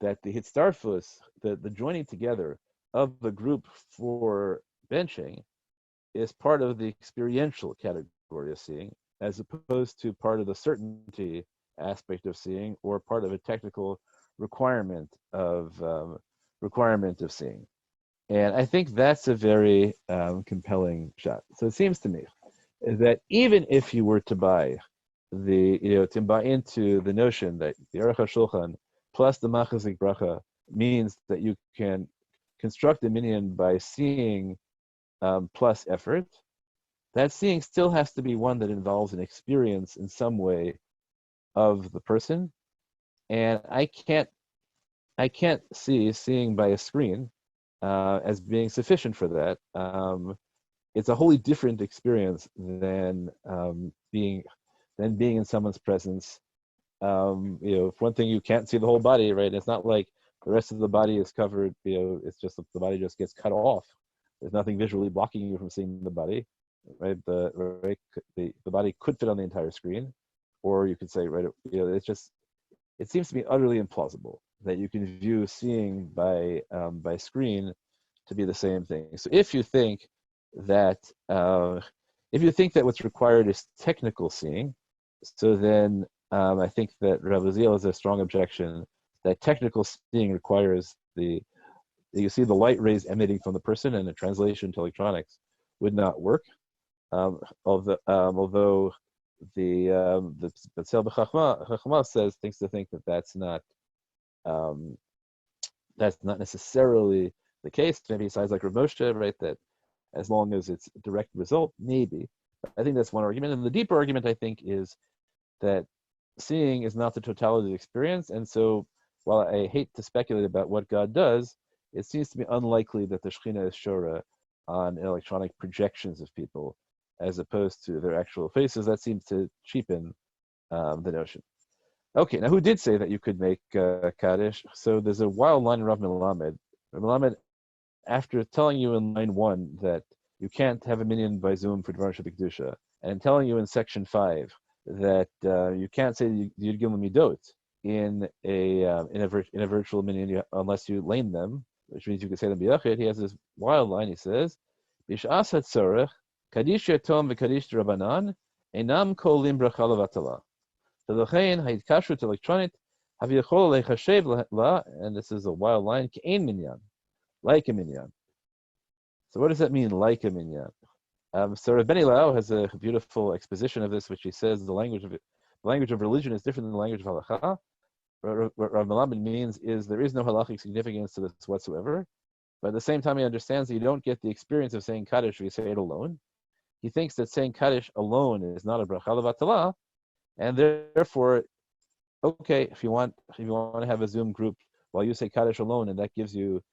hitzarfus, the joining together of the group for benching, is part of the experiential category of seeing, as opposed to part of the certainty aspect of seeing, or part of a technical requirement of seeing. And I think that's a very compelling shot. So it seems to me that even if you were to buy into the notion that the Aruch HaShulchan plus the Machazik Bracha means that you can construct a minyan by seeing plus effort, that seeing still has to be one that involves an experience in some way of the person. And I can't see seeing by a screen as being sufficient for that. It's a wholly different experience than being in someone's presence. For one thing, you can't see the whole body, right? It's not like the rest of the body is covered. It's just the body just gets cut off. There's nothing visually blocking you from seeing the body, right? The body could fit on the entire screen, or you could say, right? It seems to me utterly implausible that you can view seeing by screen to be the same thing. So if you think that what's required is technical seeing, so then I think that Rav Uziel has a strong objection that technical seeing requires you see the light rays emitting from the person, and the translation to electronics would not work. Although the Batzel B'Chachma thinks that that's not necessarily the case. Maybe he sides like Rav Moshe, right? That as long as it's a direct result, maybe. I think that's one argument. And the deeper argument, I think, is that seeing is not the totality of the experience. And so while I hate to speculate about what God does, it seems to be unlikely that the Shekhinah is Shora on electronic projections of people as opposed to their actual faces. That seems to cheapen the notion. Okay, now who did say that you could make Kaddish? So there's a wild line in Rav Melamed. Rav Melamed, after telling you in line 1 that you can't have a minyan by Zoom for Dvar Kedusha, and telling you in section 5 that you can't say Yud Gimel Midot in a virtual minyan unless you lane them, which means you could say them biyachid. He has this wild line. He says, "Bish'as hatzorech Kaddish yatom v'Kaddish Rabbanan enam kolim bracha levatala." So the chayin ha'idkashrut electronic haviachol lechashev la, and this is a wild line, ke'ein minyan, like a minyan. So what does that mean, like a minyan? So Rav Beni Lau has a beautiful exposition of this, which he says the language of religion is different than the language of halacha. What Rav Melamed means is there is no halachic significance to this whatsoever, but at the same time he understands that you don't get the experience of saying Kaddish if you say it alone. He thinks that saying Kaddish alone is not a bracha levatala, and therefore, okay, if you want to have a Zoom group while you say Kaddish alone, and that gives you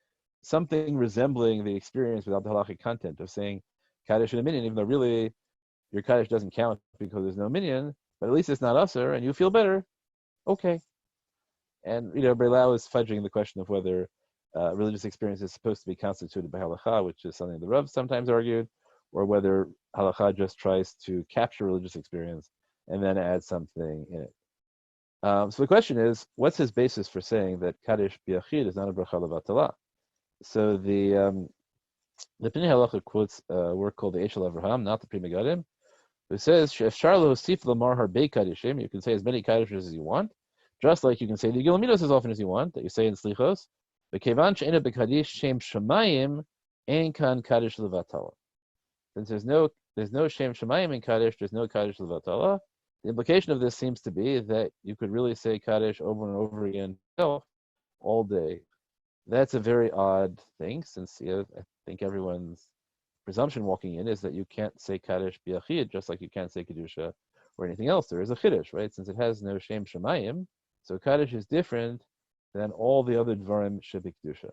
something resembling the experience without the halachic content of saying Kaddish in a minyan, even though really your Kaddish doesn't count because there's no minyan, but at least it's not usher and you feel better. Okay. And, Breilau is fudging the question of whether religious experience is supposed to be constituted by halacha, which is something the Rav sometimes argued, or whether halacha just tries to capture religious experience and then add something in it. So the question is, what's his basis for saying that Kaddish b'yachid is not a bracha levatala? So the Pnei Halacha quotes a work called the Eshel Avraham, not the Pri Megadim, who says, "Shefsharlohosif lamar harbei kaddishim." You can say as many kaddishes as you want, just like you can say the Gil Midos as often as you want, that you say in Slichos. V'kevan she'ena b'kaddish shem shemayim ein kan kaddish levatala. Since there's no shem shemayim in kaddish, there's no kaddish levatala. The implication of this seems to be that you could really say kaddish over and over again all day. That's a very odd thing, since I think everyone's presumption walking in is that you can't say Kaddish b'yachid, just like you can't say Kedusha or anything else. There is a Chiddush, right? Since it has no Shem Shemayim, so Kaddish is different than all the other Dvarim Shebi Kedusha.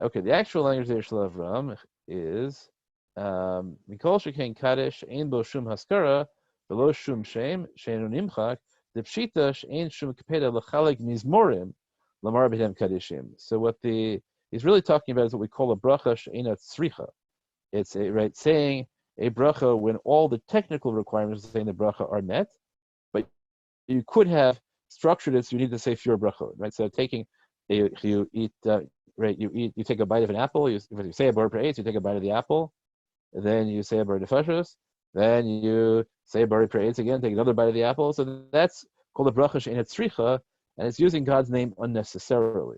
Okay, the actual language of Yeshua Avram is Mikol Shekain Kaddish Ein Bo Shum Haskara V'lo Shum Shem Sheinu Nimchak Depshita Shein Shum Kapeda L'Chalek Mizmorim Lamar B'Hem Kaddishim. So what he's really talking about is what we call a bracha she'ena tzricha. It's saying a bracha when all the technical requirements of saying the bracha are met, but you could have structured it so you need to say fewer brachot, right? So you take a bite of an apple. You say a bar per-eitz, you take a bite of the apple, then you say a bar nefashos, then you say a bar per-eitz again, take another bite of the apple. So that's called a bracha she'ena tzricha. And it's using God's name unnecessarily.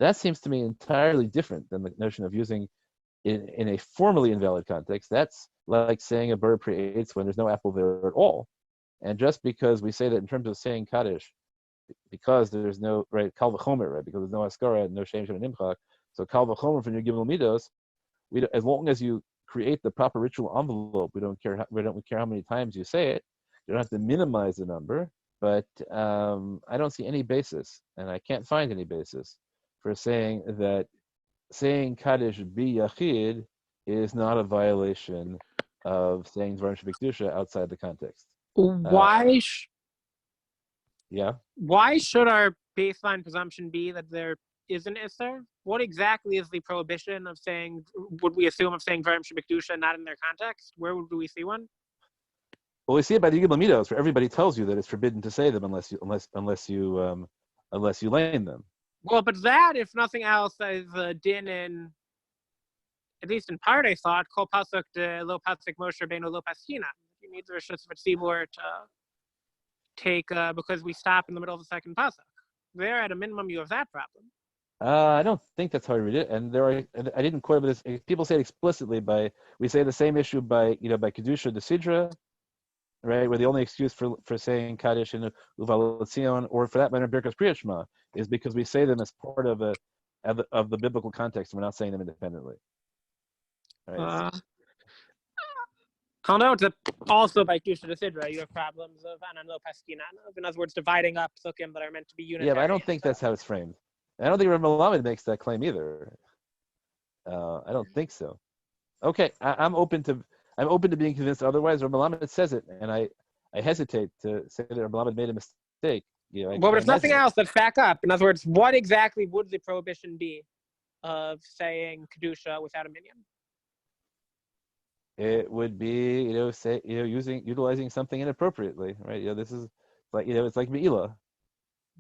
That seems to me entirely different than the notion of using in a formally invalid context. That's like saying a bird pre-eitz when there's no apple there at all. And just because we say that in terms of saying Kaddish, because there's no, kal v'chomer, right, because there's no askara and no shem shem nimchak, so kal v'chomer from your gimel midos, as long as you create the proper ritual envelope, we don't care how many times you say it. You don't have to minimize the number. But I don't see any basis, and I can't find any basis for saying that saying Kaddish b'yachid is not a violation of saying Dvarim Shebikdusha outside the context. Why Why should our baseline presumption be that there is an Isser? What exactly is the prohibition of saying, would we assume, of saying Dvarim Shebikdusha not in their context? Where would we see one? Well, we see it by the Yigdal Midos, where everybody tells you that it's forbidden to say them unless you lane them. Well, but that, if nothing else, is a din in, at least in part, I thought, Kol Pasuk de Lo Pasuk Moshe Beno Lo Paskina. You need the Rishus V'Tzibur to take, because we stop in the middle of the second Pasuk. There, at a minimum, you have that problem. I don't think that's how I read it, and I didn't quote this. People say it explicitly we say the same issue by Kedusha de Sidra, right, where the only excuse for saying Kaddish in Uvalatzion, or for that matter, Birkas Kriyat Shema, is because we say them as part of the biblical context, and we're not saying them independently. Right? Although that also by Kedusha de Sidra, you have problems of Anan lo Paskinan, in other words, dividing up Sukkim that are meant to be unitary. Yeah, but I don't think that's how it's framed. I don't think Rav Melamed makes that claim either. I don't think so. Okay, I'm open to being convinced otherwise. Rav Melamed says it, and I hesitate to say that Rav Melamed made a mistake. You know, Well, there's nothing else that's back up. In other words, what exactly would the prohibition be of saying Kedusha without a minyan? It would be, utilizing something inappropriately, right? This is like, it's like Me'ilah.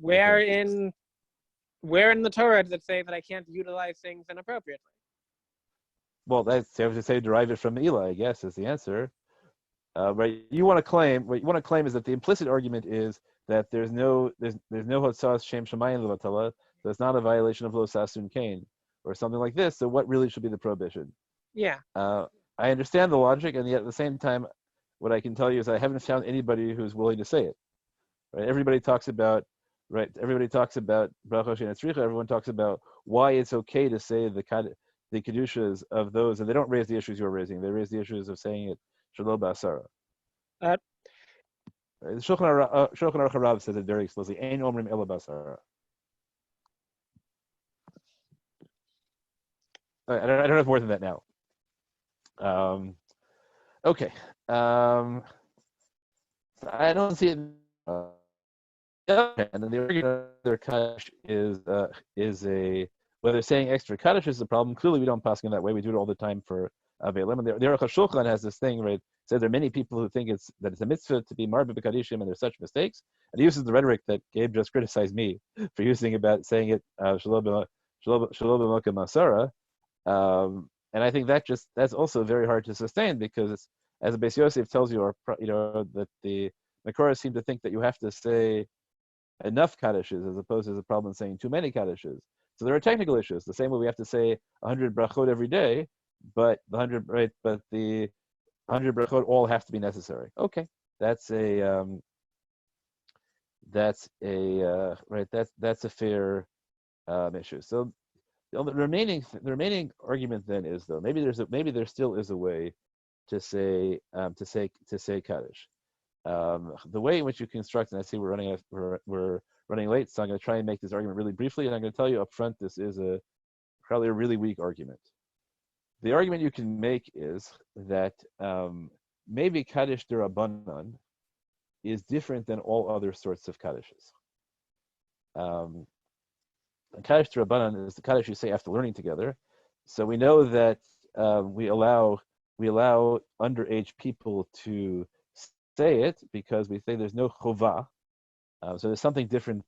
Where in the Torah does it say that I can't utilize things inappropriately? Well, that's, I was to say, derive it from Me'ilah, I guess, is the answer. Right? What you want to claim is that the implicit argument is that there's no Hotzas Shem Shemayim Levatala, so it's not a violation of Lo Sasun Kain, or something like this. So what really should be the prohibition? Yeah. I understand the logic, and yet at the same time, what I can tell you is I haven't found anybody who's willing to say it. Right? Everybody talks about Bracha and Tzricha. Everyone talks about why it's okay to say the kedushas of those, and they don't raise the issues you're raising. They raise the issues of saying it Shalom Ba'asara. Uh, The Shulchan Aruch Harav says it very explicitly. Ein omrim ela b'asara. I don't have more than that now. Okay. So I don't see it. And then the argument of their Kaddish is whether saying extra Kaddish is a problem. Clearly, we don't pass in that way. We do it all the time for Avelim. And the Aruch HaShulchan has this thing, right? Says there are many people who think that it's a mitzvah to be marba b'kaddishim, and there's such mistakes. And he uses the rhetoric that Gabe just criticized me for using about saying it shalom b'malka masara. And I think that's also very hard to sustain, because it's, as Beis Yosef tells you, that the Makoros seem to think that you have to say enough Kaddishes as opposed to the problem saying too many Kaddishes. So there are technical issues. The same way we have to say 100 brachot every day, but the 100 brachot all have to be necessary. Okay, that's a fair issue. So the remaining argument then is, though, maybe there still is a way to say Kaddish. The way in which you construct, and I see we're running late, so I'm going to try and make this argument really briefly, and I'm going to tell you up front, this is probably a really weak argument. The argument you can make is that maybe Kaddish D'Rabbanan is different than all other sorts of Kaddishes. Kaddish D'Rabbanan is the Kaddish you say after learning together. So we know that we allow underage people to say it because we say there's no chovah. So there's something different.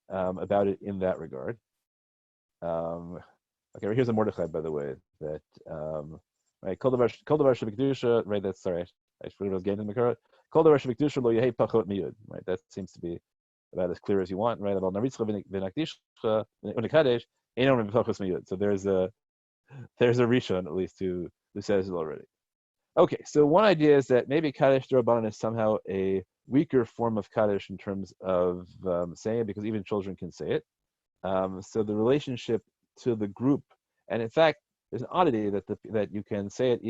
About it in that regard. Okay, here's a Mordechai, by the way, that right, kol davar shebekdusha, right? That's sorry, I should have gained in the Makara. Kol davar shebekdusha lo yehei pachot miyud, right? That seems to be about as clear as you want, right? About naritzcha v'nakdishcha v'nakadesh ein omrim pachos miyud. So there's a Rishon at least who says it already. Okay, so one idea is that maybe Kaddish D'Rabbanan is somehow a weaker form of Kaddish in terms of saying it, because even children can say it. So the relationship to the group, and in fact, there's an oddity that you can say it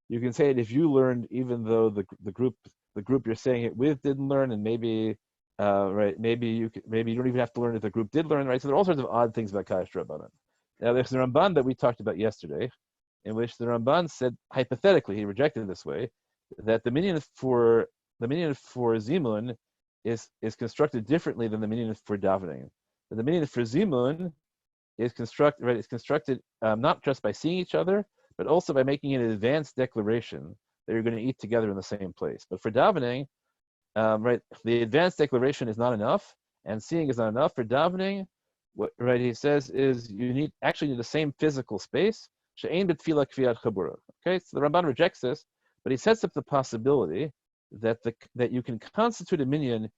if you learned, even though the group you're saying it with didn't learn, and maybe maybe you don't even have to learn if the group did learn, right? So there are all sorts of odd things about Kaddish D'Rabbanan. Now there's the Ramban that we talked about yesterday, in which the Ramban said, hypothetically, he rejected this way, that the minyan for Zimun is constructed differently than the minyan for davening. The minyan for Zimun is constructed not just by seeing each other, but also by making an advanced declaration that you're going to eat together in the same place. But for davening, the advanced declaration is not enough, and seeing is not enough. For davening, what he says is you actually need the same physical space. Okay, so the Ramban rejects this, but he sets up the possibility that you can constitute a minyan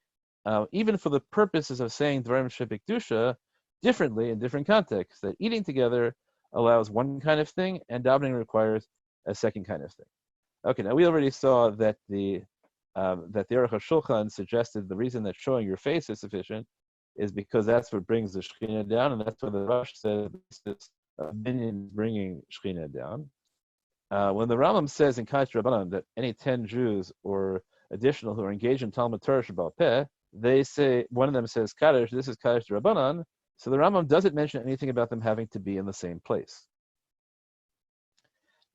even for the purposes of saying Dvarim Shebekdusha differently in different contexts. That eating together allows one kind of thing, and davening requires a second kind of thing. Okay, now we already saw that the Aruch HaShulchan suggested the reason that showing your face is sufficient is because that's what brings the Shekhinah down, and that's what the Rosh said, this minyan bringing Shekhinah down. when the Rambam says in Kaddish Rabbanan that any 10 Jews or additional who are engaged in Talmud Torah Sheba'al Peh, they say, one of them says Kaddish, this is Kaddish Rabbanan, so the Rambam doesn't mention anything about them having to be in the same place.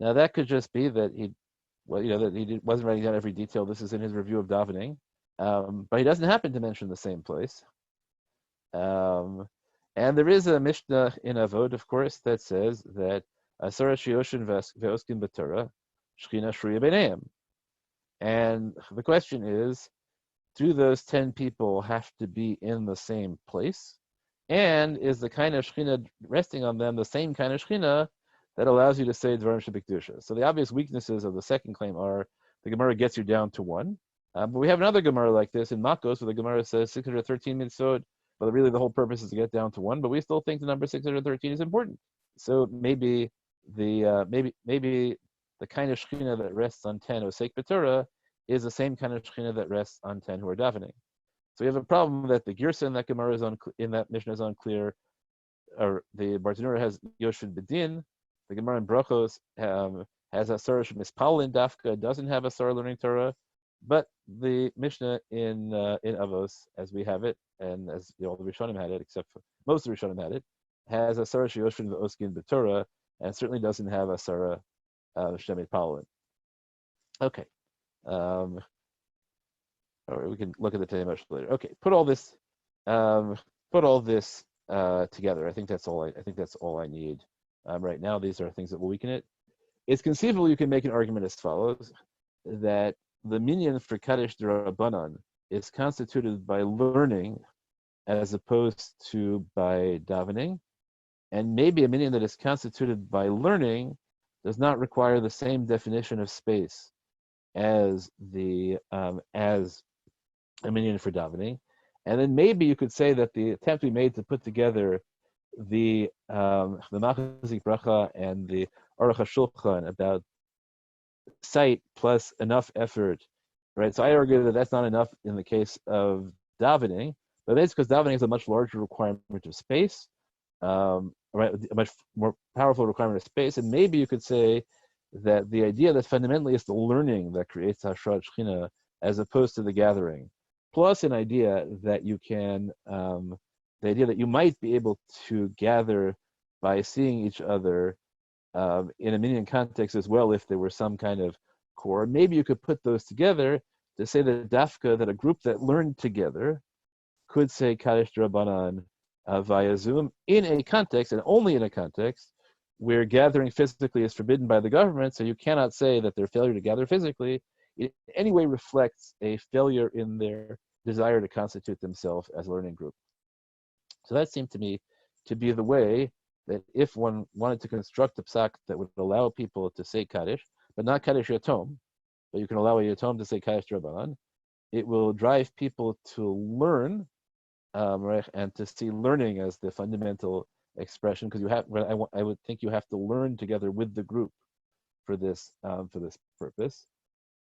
Now that could just be that that he wasn't writing down every detail. This is in his review of davening, but he doesn't happen to mention the same place. And there is a Mishnah in Avod, of course, that says that Asara Shioshin Ve'oskin B'Torah Shechina Shruya B'Neim. And the question is, do those 10 people have to be in the same place? And is the kind of Shechina resting on them the same kind of Shechina that allows you to say Dvarim Shebikdusha? So the obvious weaknesses of the second claim are the Gemara gets you down to 1. But we have another Gemara like this in Makos, where the Gemara says 613 mitzvot, but really the whole purpose is to get down to 1. But we still think the number 613 is important. So maybe the kind of Shechina that rests on 10 Osek B'Torah is the same kind of Shechina that rests on 10 who are davening. So we have a problem that the Girsa in that Gemara is in that Mishnah is unclear, or the Bartanura has Yoshid Bedin. The Gemara in Brachos has Asar Mispal in Dafka, doesn't have Asar learning Torah, but the Mishnah in Avos, as we have it, and as all the Rishonim had it, except for most of the Rishonim had it, has Asar Sheyoshin V'Oskin B'Torah, and certainly doesn't have Asara Shemit Palin. Okay. We can look at the Teimush later. Okay, put all this together. I think that's all I need right now. These are things that will weaken it. It's conceivable you can make an argument as follows: that the minyan for Kaddish D'Rabbanan is constituted by learning as opposed to by davening, and maybe a minyan that is constituted by learning does not require the same definition of space as a minyan for davening. And then maybe you could say that the attempt we made to put together the Machazik Bracha and the Aruch HaShulchan about sight plus enough effort, right? So I argue that that's not enough in the case of davening, but that's because davening is a much larger requirement of space, right? A much more powerful requirement of space. And maybe you could say that the idea that fundamentally it's the learning that creates Hashrat Shechina as opposed to the gathering, plus an idea that you can, the idea that you might be able to gather by seeing each other in a minyan context as well if there were some kind of core. Maybe you could put those together to say that dafka, that a group that learned together could say Kaddish D'Rabbanan via Zoom in a context, and only in a context, where gathering physically is forbidden by the government, so you cannot say that their failure to gather physically in any way reflects a failure in their desire to constitute themselves as a learning group. So that seemed to me to be the way that if one wanted to construct a psak that would allow people to say Kaddish, but not Kaddish Yatom, but you can allow a Yatom to say Kaddish D'Rabbanan, it will drive people to learn, right, and to see learning as the fundamental expression, because you have, I would think you have to learn together with the group for this purpose.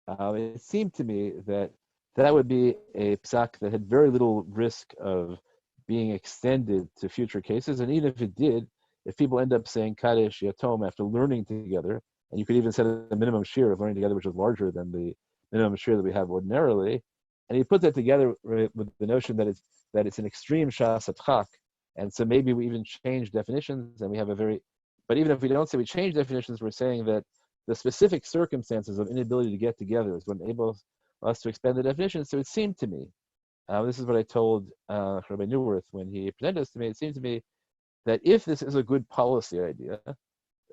It seemed to me that that would be a psak that had very little risk of being extended to future cases, and even if it did, if people end up saying Kaddish Yatom after learning together, and you could even set a minimum share of learning together, which is larger than the minimum share that we have ordinarily, and you put that together with the notion that it's an extreme shas atchak, and so maybe we even change definitions, and we have but even if we don't say we change definitions, we're saying that the specific circumstances of inability to get together is what enables us to expand the definition. So it seemed to me, this is what I told Rabbi Newworth when he presented this to me, it seemed to me that if this is a good policy idea,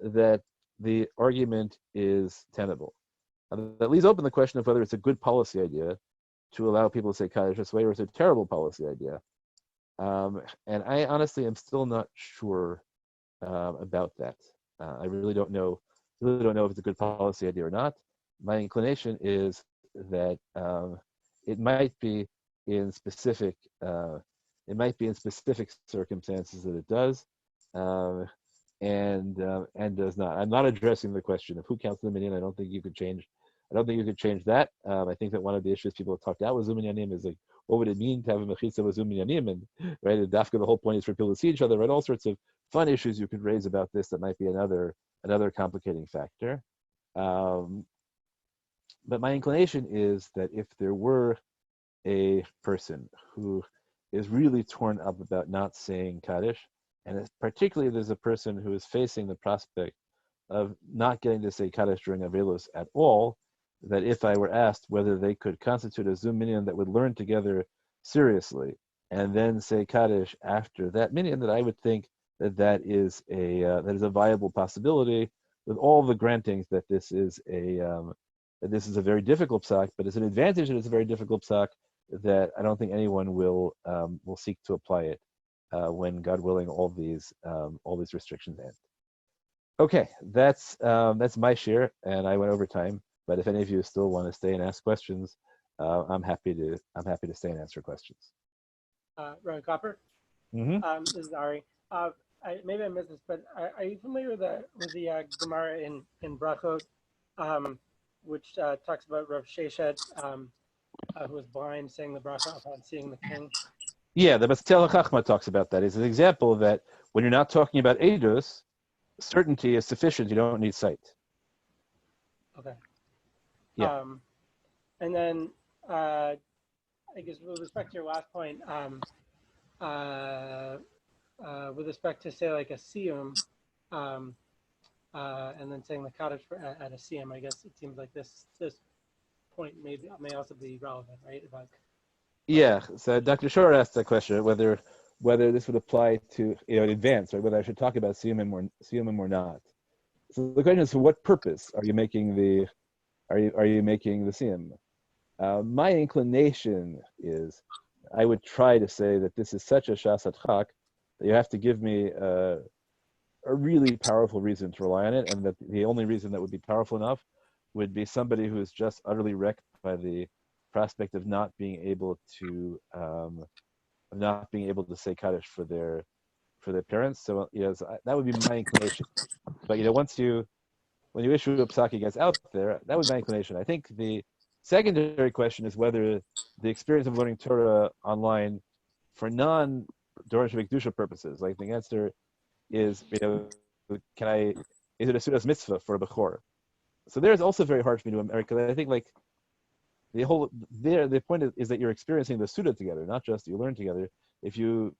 that the argument is tenable. That leaves open the question of whether it's a good policy idea to allow people to say Kaddish this way, or it's a terrible policy idea. And I honestly am still not sure about that. I really don't know if it's a good policy idea or not. My inclination is that it might be in specific circumstances that it does, and does not. I'm not addressing the question of who counts the minyan. I don't think you could change that. I think that one of the issues people have talked out with Zuminyanim is like, what would it mean to have a mechitza with Zuminyanim? And right, and dafka, the whole point is for people to see each other. Right, all sorts of fun issues you could raise about this that might be another complicating factor. But my inclination is that if there were a person who is really torn up about not saying Kaddish, and particularly there's a person who is facing the prospect of not getting to say Kaddish during Avelos at all, that if I were asked whether they could constitute a Zoom minyan that would learn together seriously and then say Kaddish after that minyan, that I would think that that is a viable possibility, with all the grantings that this is a very difficult psak, but it's an advantage that it's a very difficult psak, that I don't think anyone will seek to apply it when, God willing, all these restrictions end. Okay, that's my share, and I went over time. But if any of you still want to stay and ask questions, I'm happy to stay and answer questions. Ron Copper, Mm-hmm. this is Ari. Maybe I missed this, but are you familiar with the Gemara in Brachot, which talks about Rav Sheshet, who was blind, saying the bracha upon seeing the king? Yeah, the Bastel Chachma talks about that. It's an example that when you're not talking about edus, certainty is sufficient. You don't need sight. Okay. Yeah. And then I guess with respect to your last point, with respect to say like a siyum, and then saying the Kaddish at a siyum, I guess it seems like this point may also be relevant, right? Yeah. So Dr. Shor asked that question, whether this would apply to in advance, right? Whether I should talk about siyumim or not. So the question is, for what purpose are you making the siyum? My inclination is, I would try to say that this is such a shasat chak that you have to give me a really powerful reason to rely on it, and that the only reason that would be powerful enough would be somebody who is just utterly wrecked by the prospect of not being able to say Kaddish for their parents. So that would be my inclination. But when you issue a psak gets out there, that would be my inclination. I think the secondary question is whether the experience of learning Torah online for non-Dorish Kedusha purposes, like the answer is, is it a Sudas mitzvah for a Bechor? So there's also very hard for me to America. I think like the point is that you're experiencing the Suda together, not just you learn together. If you're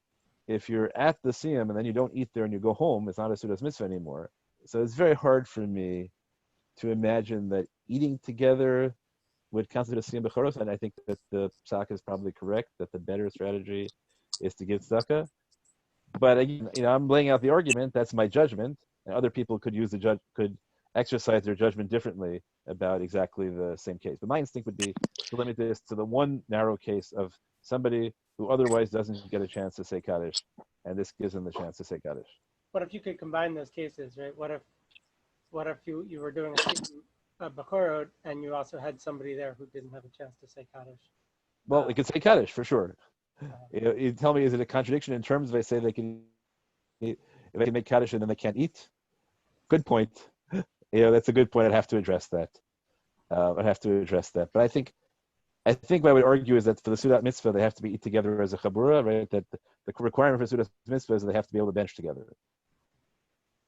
at the Siyam and then you don't eat there and you go home, it's not a Sudas mitzvah anymore. So it's very hard for me to imagine that eating together would constitute a Siyam Bechoros, and I think that the psak is probably correct, that the better strategy is to give tzedakah. But again, I'm laying out the argument. That's my judgment, and other people could exercise their judgment differently about exactly the same case. But my instinct would be to limit this to the one narrow case of somebody who otherwise doesn't get a chance to say Kaddish, and this gives them the chance to say Kaddish. What if you could combine those cases, right? What if you were doing a Bechorot and you also had somebody there who didn't have a chance to say Kaddish? Well, they could say Kaddish for sure. You tell me, is it a contradiction in terms if I say if they can make Kaddish and then they can't eat? Good point. That's a good point. I'd have to address that. But I think what I would argue is that for the Sudat mitzvah, they have to be eat together as a chabura, right? That the requirement for Sudat mitzvah is that they have to be able to bench together.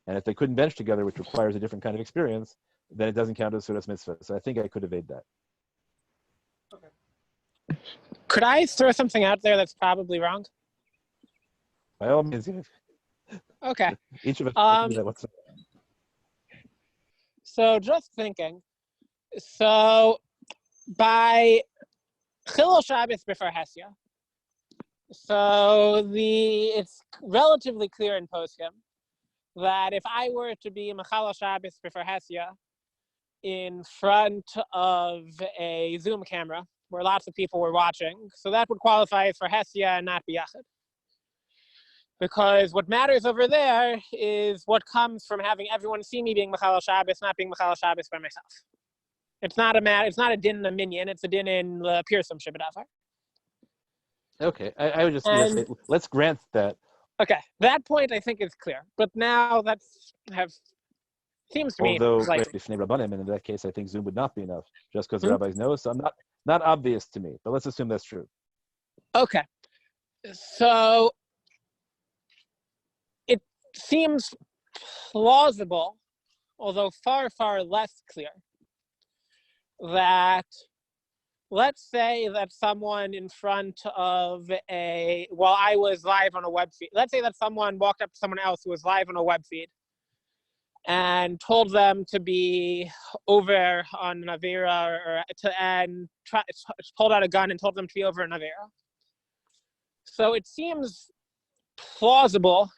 And if they couldn't bench together, which requires a different kind of experience, then it doesn't count as Sudat mitzvah. So I think I could evade that. Okay. Could I throw something out there that's probably wrong? By all means, Okay. each of us. So just thinking. So by Chilul Shabbos before Hesya, so it's relatively clear in poskim that if I were to be Mechalel Shabbos before Hesya in front of a Zoom camera where lots of people were watching, so that would qualify as for Hesya and not Biyachid. Because what matters over there is what comes from having everyone see me being Mechalel Shabbos, not being Mechalel Shabbos by myself. It's not a din in a minyan, it's a din in the Pirsum Shabbat. Okay, I would just say, let's grant that. Okay, that point I think is clear. But now seems to me Although like Bifnei Rabbanim, and in that case, I think Zoom would not be enough, just because the rabbis know. So I'm not obvious to me, but let's assume that's true. Okay, so it seems plausible, although far, far less clear, that let's say that someone in front of while I was live on a web feed, let's say that someone walked up to someone else who was live on a web feed and told them to be over on an Avera pulled out a gun and told them to be over an Avera. So it seems plausible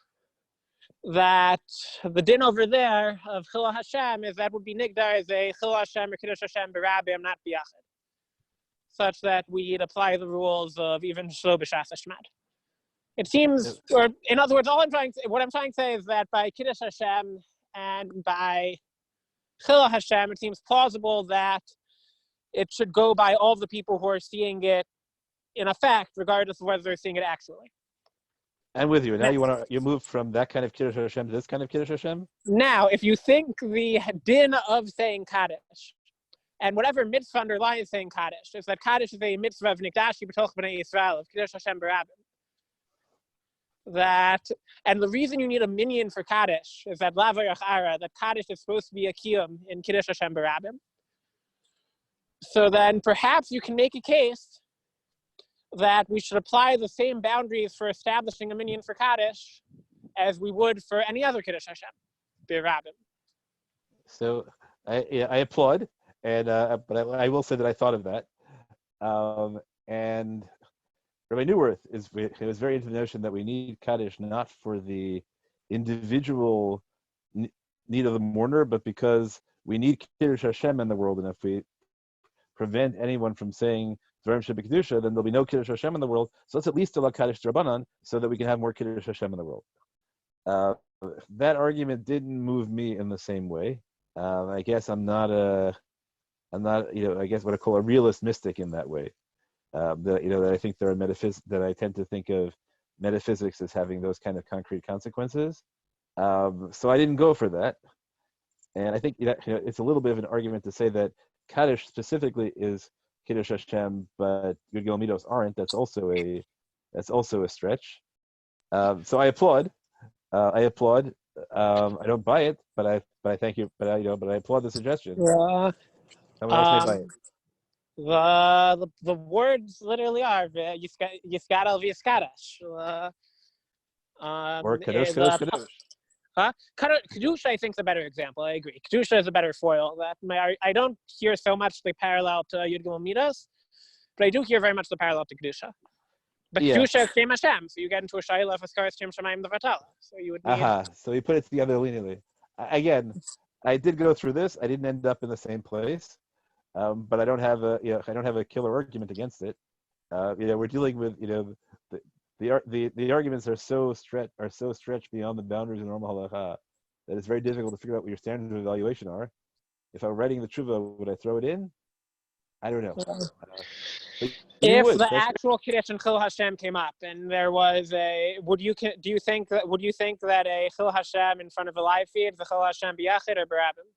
that the din over there of Chilul Hashem is that would be nigdar as a Chilul Hashem or Kiddush Hashem berabim, not biyachid, such that we'd apply the rules of even shlo b'shas hashmad. It seems, or in other words, what I'm trying to say is that by Kiddush Hashem and by Chilul Hashem, it seems plausible that it should go by all the people who are seeing it in effect, regardless of whether they're seeing it actually. I'm with you. Now you move from that kind of Kiddush Hashem to this kind of Kiddush Hashem? Now, if you think the din of saying Kaddish, and whatever mitzvah underlies saying Kaddish, is that Kaddish is a mitzvah of Nikdashi b'toch b'nei Yisrael, of Kiddush Hashem berabim. And the reason you need a minyan for Kaddish is that that Kaddish is supposed to be a kiyum in Kiddush Hashem berabim. So then perhaps you can make a case that we should apply the same boundaries for establishing a minyan for Kaddish as we would for any other Kiddush Hashem berabim. So I applaud, and but I will say that I thought of that, and Rabbi Neuwirth was very into the notion that we need Kaddish not for the individual need of the mourner, but because we need Kiddush Hashem in the world, and if we prevent anyone from saying Dvarim Shebekdusha, then there'll be no Kiddush Hashem in the world. So let's at least allow Kaddish D'Rabbanan so that we can have more Kiddush Hashem in the world. That argument didn't move me in the same way. I guess I'm not, I guess what I call a realist mystic in that way. That I think there are that I tend to think of metaphysics as having those kind of concrete consequences. So I didn't go for that. And I think it's a little bit of an argument to say that Kaddish specifically is Kiddush Hashem, but Yud Gimel Midos aren't. That's also a stretch. So I applaud. I don't buy it, but I thank you. But I applaud the suggestion. Someone else may buy it. The words literally are Yiskadal v'Yiskadash. Or Kadosh, Kadosh. Kedusha, I think, is a better example. I agree. Kedusha is a better foil. I don't hear so much the parallel to Yud Gimel Midos, but I do hear very much the parallel to Kedusha. But Kedusha is Shem Hashem, so you get into a Shaila of Askaras Shem Shemayim Levatala. So you would need... So you put it together leniently. Again, I did go through this. I didn't end up in the same place, but I don't have a killer argument against it. We're dealing with the arguments are so stretched beyond the boundaries of normal halacha that it's very difficult to figure out what your standards of evaluation are. If I'm writing the tshuva, would I throw it in? I don't know. If the actual Kiddush and Chilul Hashem came up, and there was do you think that a Chilul Hashem in front of a live feed is a Chilul Hashem biyachid or berabim?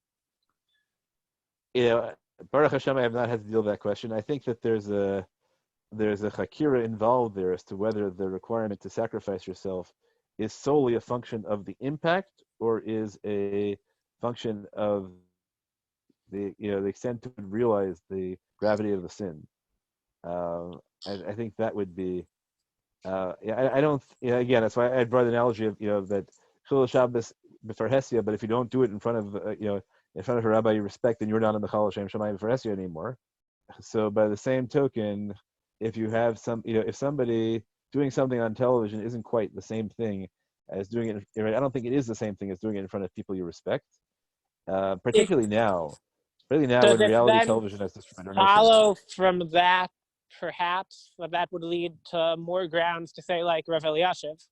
Baruch Hashem, I have not had to deal with that question. I think that there's a chakira involved there as to whether the requirement to sacrifice yourself is solely a function of the impact or is a function of the extent to realize the gravity of the sin. I think that would be I don't again, that's why I brought the analogy of that Chilul Shabbos b'far Hesia, but if you don't do it in front of in front of a rabbi you respect, then you're not in the Chal Shem Shemayim b'far Hesia anymore. So by the same token, if you have if somebody doing something on television isn't quite the same thing as doing it, I don't think it is the same thing as doing it in front of people you respect. Particularly now when reality television has this follow from that, perhaps that would lead to more grounds to say, like Rav Eliashiv,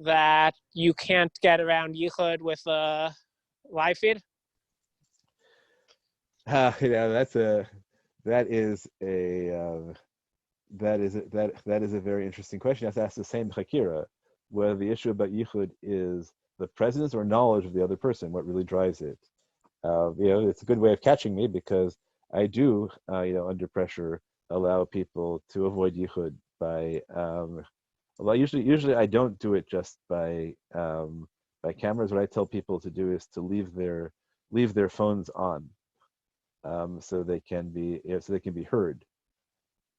that you can't get around yichud with a live feed. That is a very interesting question. You have to ask the same chakira, whether the issue about yichud is the presence or knowledge of the other person, what really drives it. It's a good way of catching me because I do, under pressure, allow people to avoid yichud by. Usually I don't do it just by cameras. What I tell people to do is to leave their leave their phones on, so they can be heard.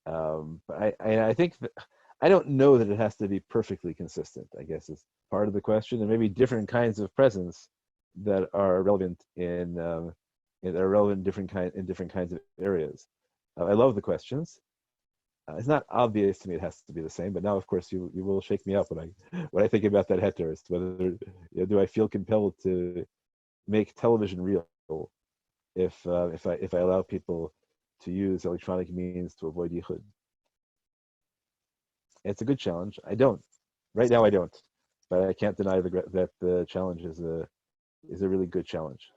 But I think that, I don't know that it has to be perfectly consistent, I guess is part of the question, and maybe different kinds of presence that are relevant in different kinds of areas. I love the questions. It's not obvious to me it has to be the same, but now of course you will shake me up when I think about that heter, as to whether do I feel compelled to make television real if I allow people to use electronic means to avoid yichud. It's a good challenge. I don't. Right now I don't. But I can't deny that the challenge is a really good challenge.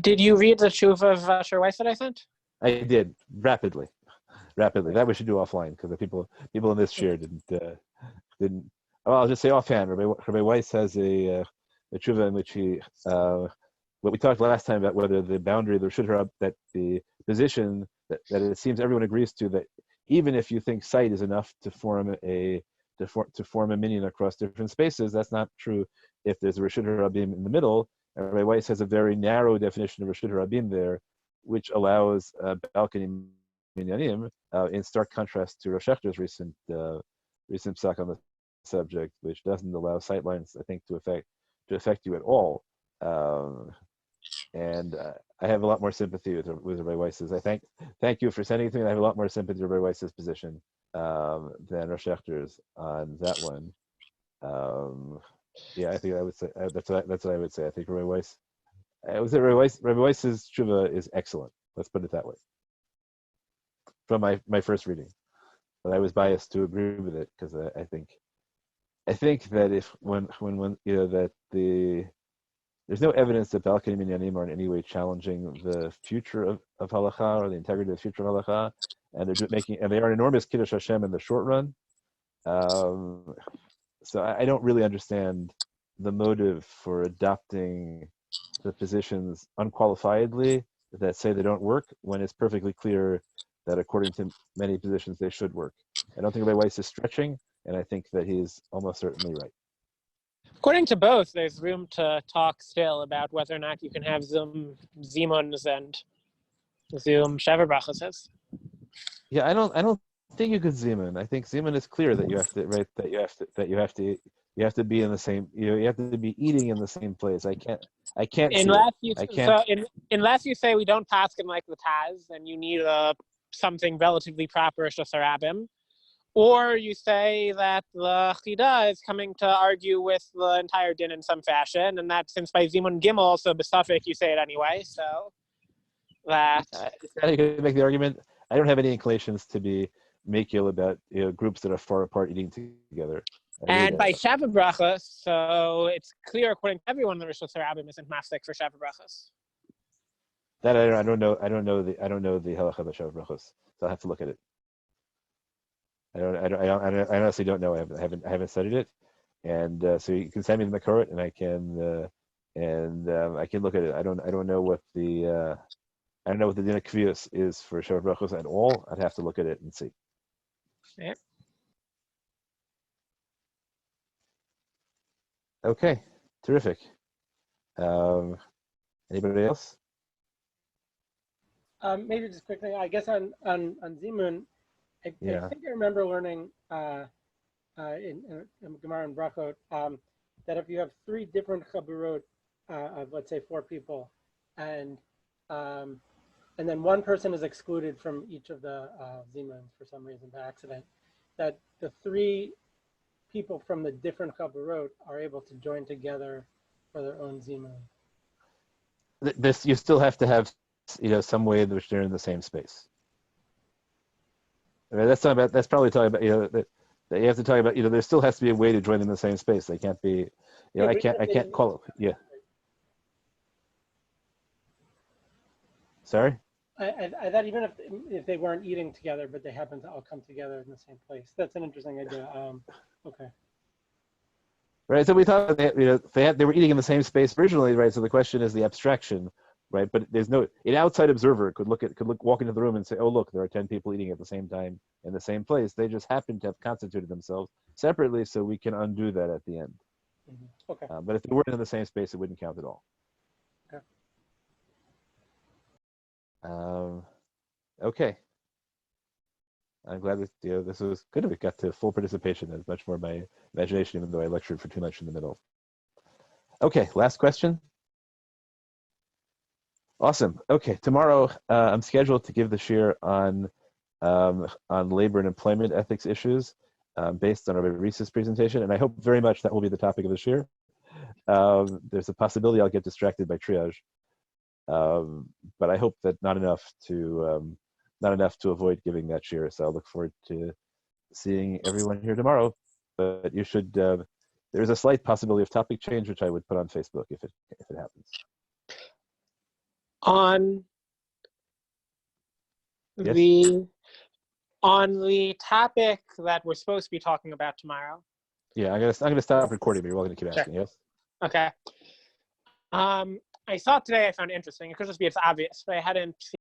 Did you read the tshuva of Asher Weiss that I sent? I did rapidly. That we should do offline, because the people in this share didn't. Well, I'll just say offhand. Rabbi Weiss has a tshuva in which he what we talked last time about, whether the boundary of the Reshut Harab, that the position that it seems everyone agrees to, that even if you think sight is enough to form a minyan across different spaces, that's not true if there's a Reshut Harabim in the middle. And Rabbi Weiss has a very narrow definition of Reshut Harabim there, which allows balcony minyanim, in stark contrast to Rosh Hashem's recent psak on the subject, which doesn't allow sightlines, I think, to affect you at all. And I have a lot more sympathy with Rabbi Weiss's. I thank you for sending it to me. I have a lot more sympathy with Rabbi Weiss's position than Rosh Hashem's on that one. Yeah, I think I would say that's what I would say. I think Rabbi Weiss. I would say Rabbi Weiss's tshuva is excellent. Let's put it that way. From my first reading, but I was biased to agree with it, because I think that if when that there's no evidence that balcony minyanim are in any way challenging the future of halacha, or the integrity of the future of halacha, and they are an enormous Kiddush Hashem in the short run. So I don't really understand the motive for adopting the positions unqualifiedly that say they don't work, when it's perfectly clear that according to many positions they should work. I don't think Rabbi Weiss is stretching, and I think that he's almost certainly right. According to both, there's room to talk still about whether or not you can have Zoom Zimuns and Zoom Shavuot brachos. Yeah, I don't think you could Zimun. I think Zimun is clear that you have to be in the same. You have to be eating in the same place. I can't. Unless you say we don't pass in like the Taz, and you need something relatively proper Shosarabim. Or you say that the Chida is coming to argue with the entire din in some fashion, and that since by Zimun Gimel, so Besafik, you say it anyway, so that... You could make the argument. I don't have any inclinations to be makil about groups that are far apart eating together. And by Shavuot brachos, so it's clear according to everyone that Rosh Hashanah isn't mafsek for Shavuot brachos. That I don't know. I don't know the halacha of Shavuot brachos, so I'll have to look at it. I honestly don't know. I haven't studied it, and so you can send me the Makoret, and I can look at it. I don't know what the Din of Kviyos is for Shavuot brachos at all. I'd have to look at it and see. Yeah. Okay, terrific. Anybody else? Maybe just quickly, I guess on Zimun, I think I remember learning in Gemara and Brachot that if you have three different chaburot of, let's say, 4 people, and then one person is excluded from each of the Zimuns for some reason by accident, that the 3 people from the different chaburot are able to join together for their own Zimun. This, you still have to have some way in which they're in the same space. I mean, that's probably talking about that you have to talk about there still has to be a way to join in the same space. They can't be I can't call it Sorry? I thought even if they weren't eating together, but they happen to all come together in the same place. That's an interesting idea. Okay. Right. So we thought they were eating in the same space originally, right? So the question is the abstraction right? But there's no an outside observer could walk into the room and say, oh look, there are 10 people eating at the same time in the same place. They just happen to have constituted themselves separately, so we can undo that at the end. Okay. But if they weren't in the same space, it wouldn't count at all. Okay. Okay. I'm glad that this was good. We got to full participation. There's much more my imagination, even though I lectured for too much in the middle. Okay, last question. Awesome. Okay, tomorrow I'm scheduled to give the shiur on labor and employment ethics issues based on Rabbi Reese's presentation, and I hope very much that will be the topic of the shiur. There's a possibility I'll get distracted by triage, but I hope that not enough to avoid giving that shiur. So I'll look forward to seeing everyone here tomorrow. But you should. There's a slight possibility of topic change, which I would put on Facebook if it happens. On Yes? the topic that we're supposed to be talking about tomorrow. Yeah, I'm gonna stop recording, but you're welcome to keep asking. Yes. Okay. I saw today I found interesting. It could just be it's obvious, but I hadn't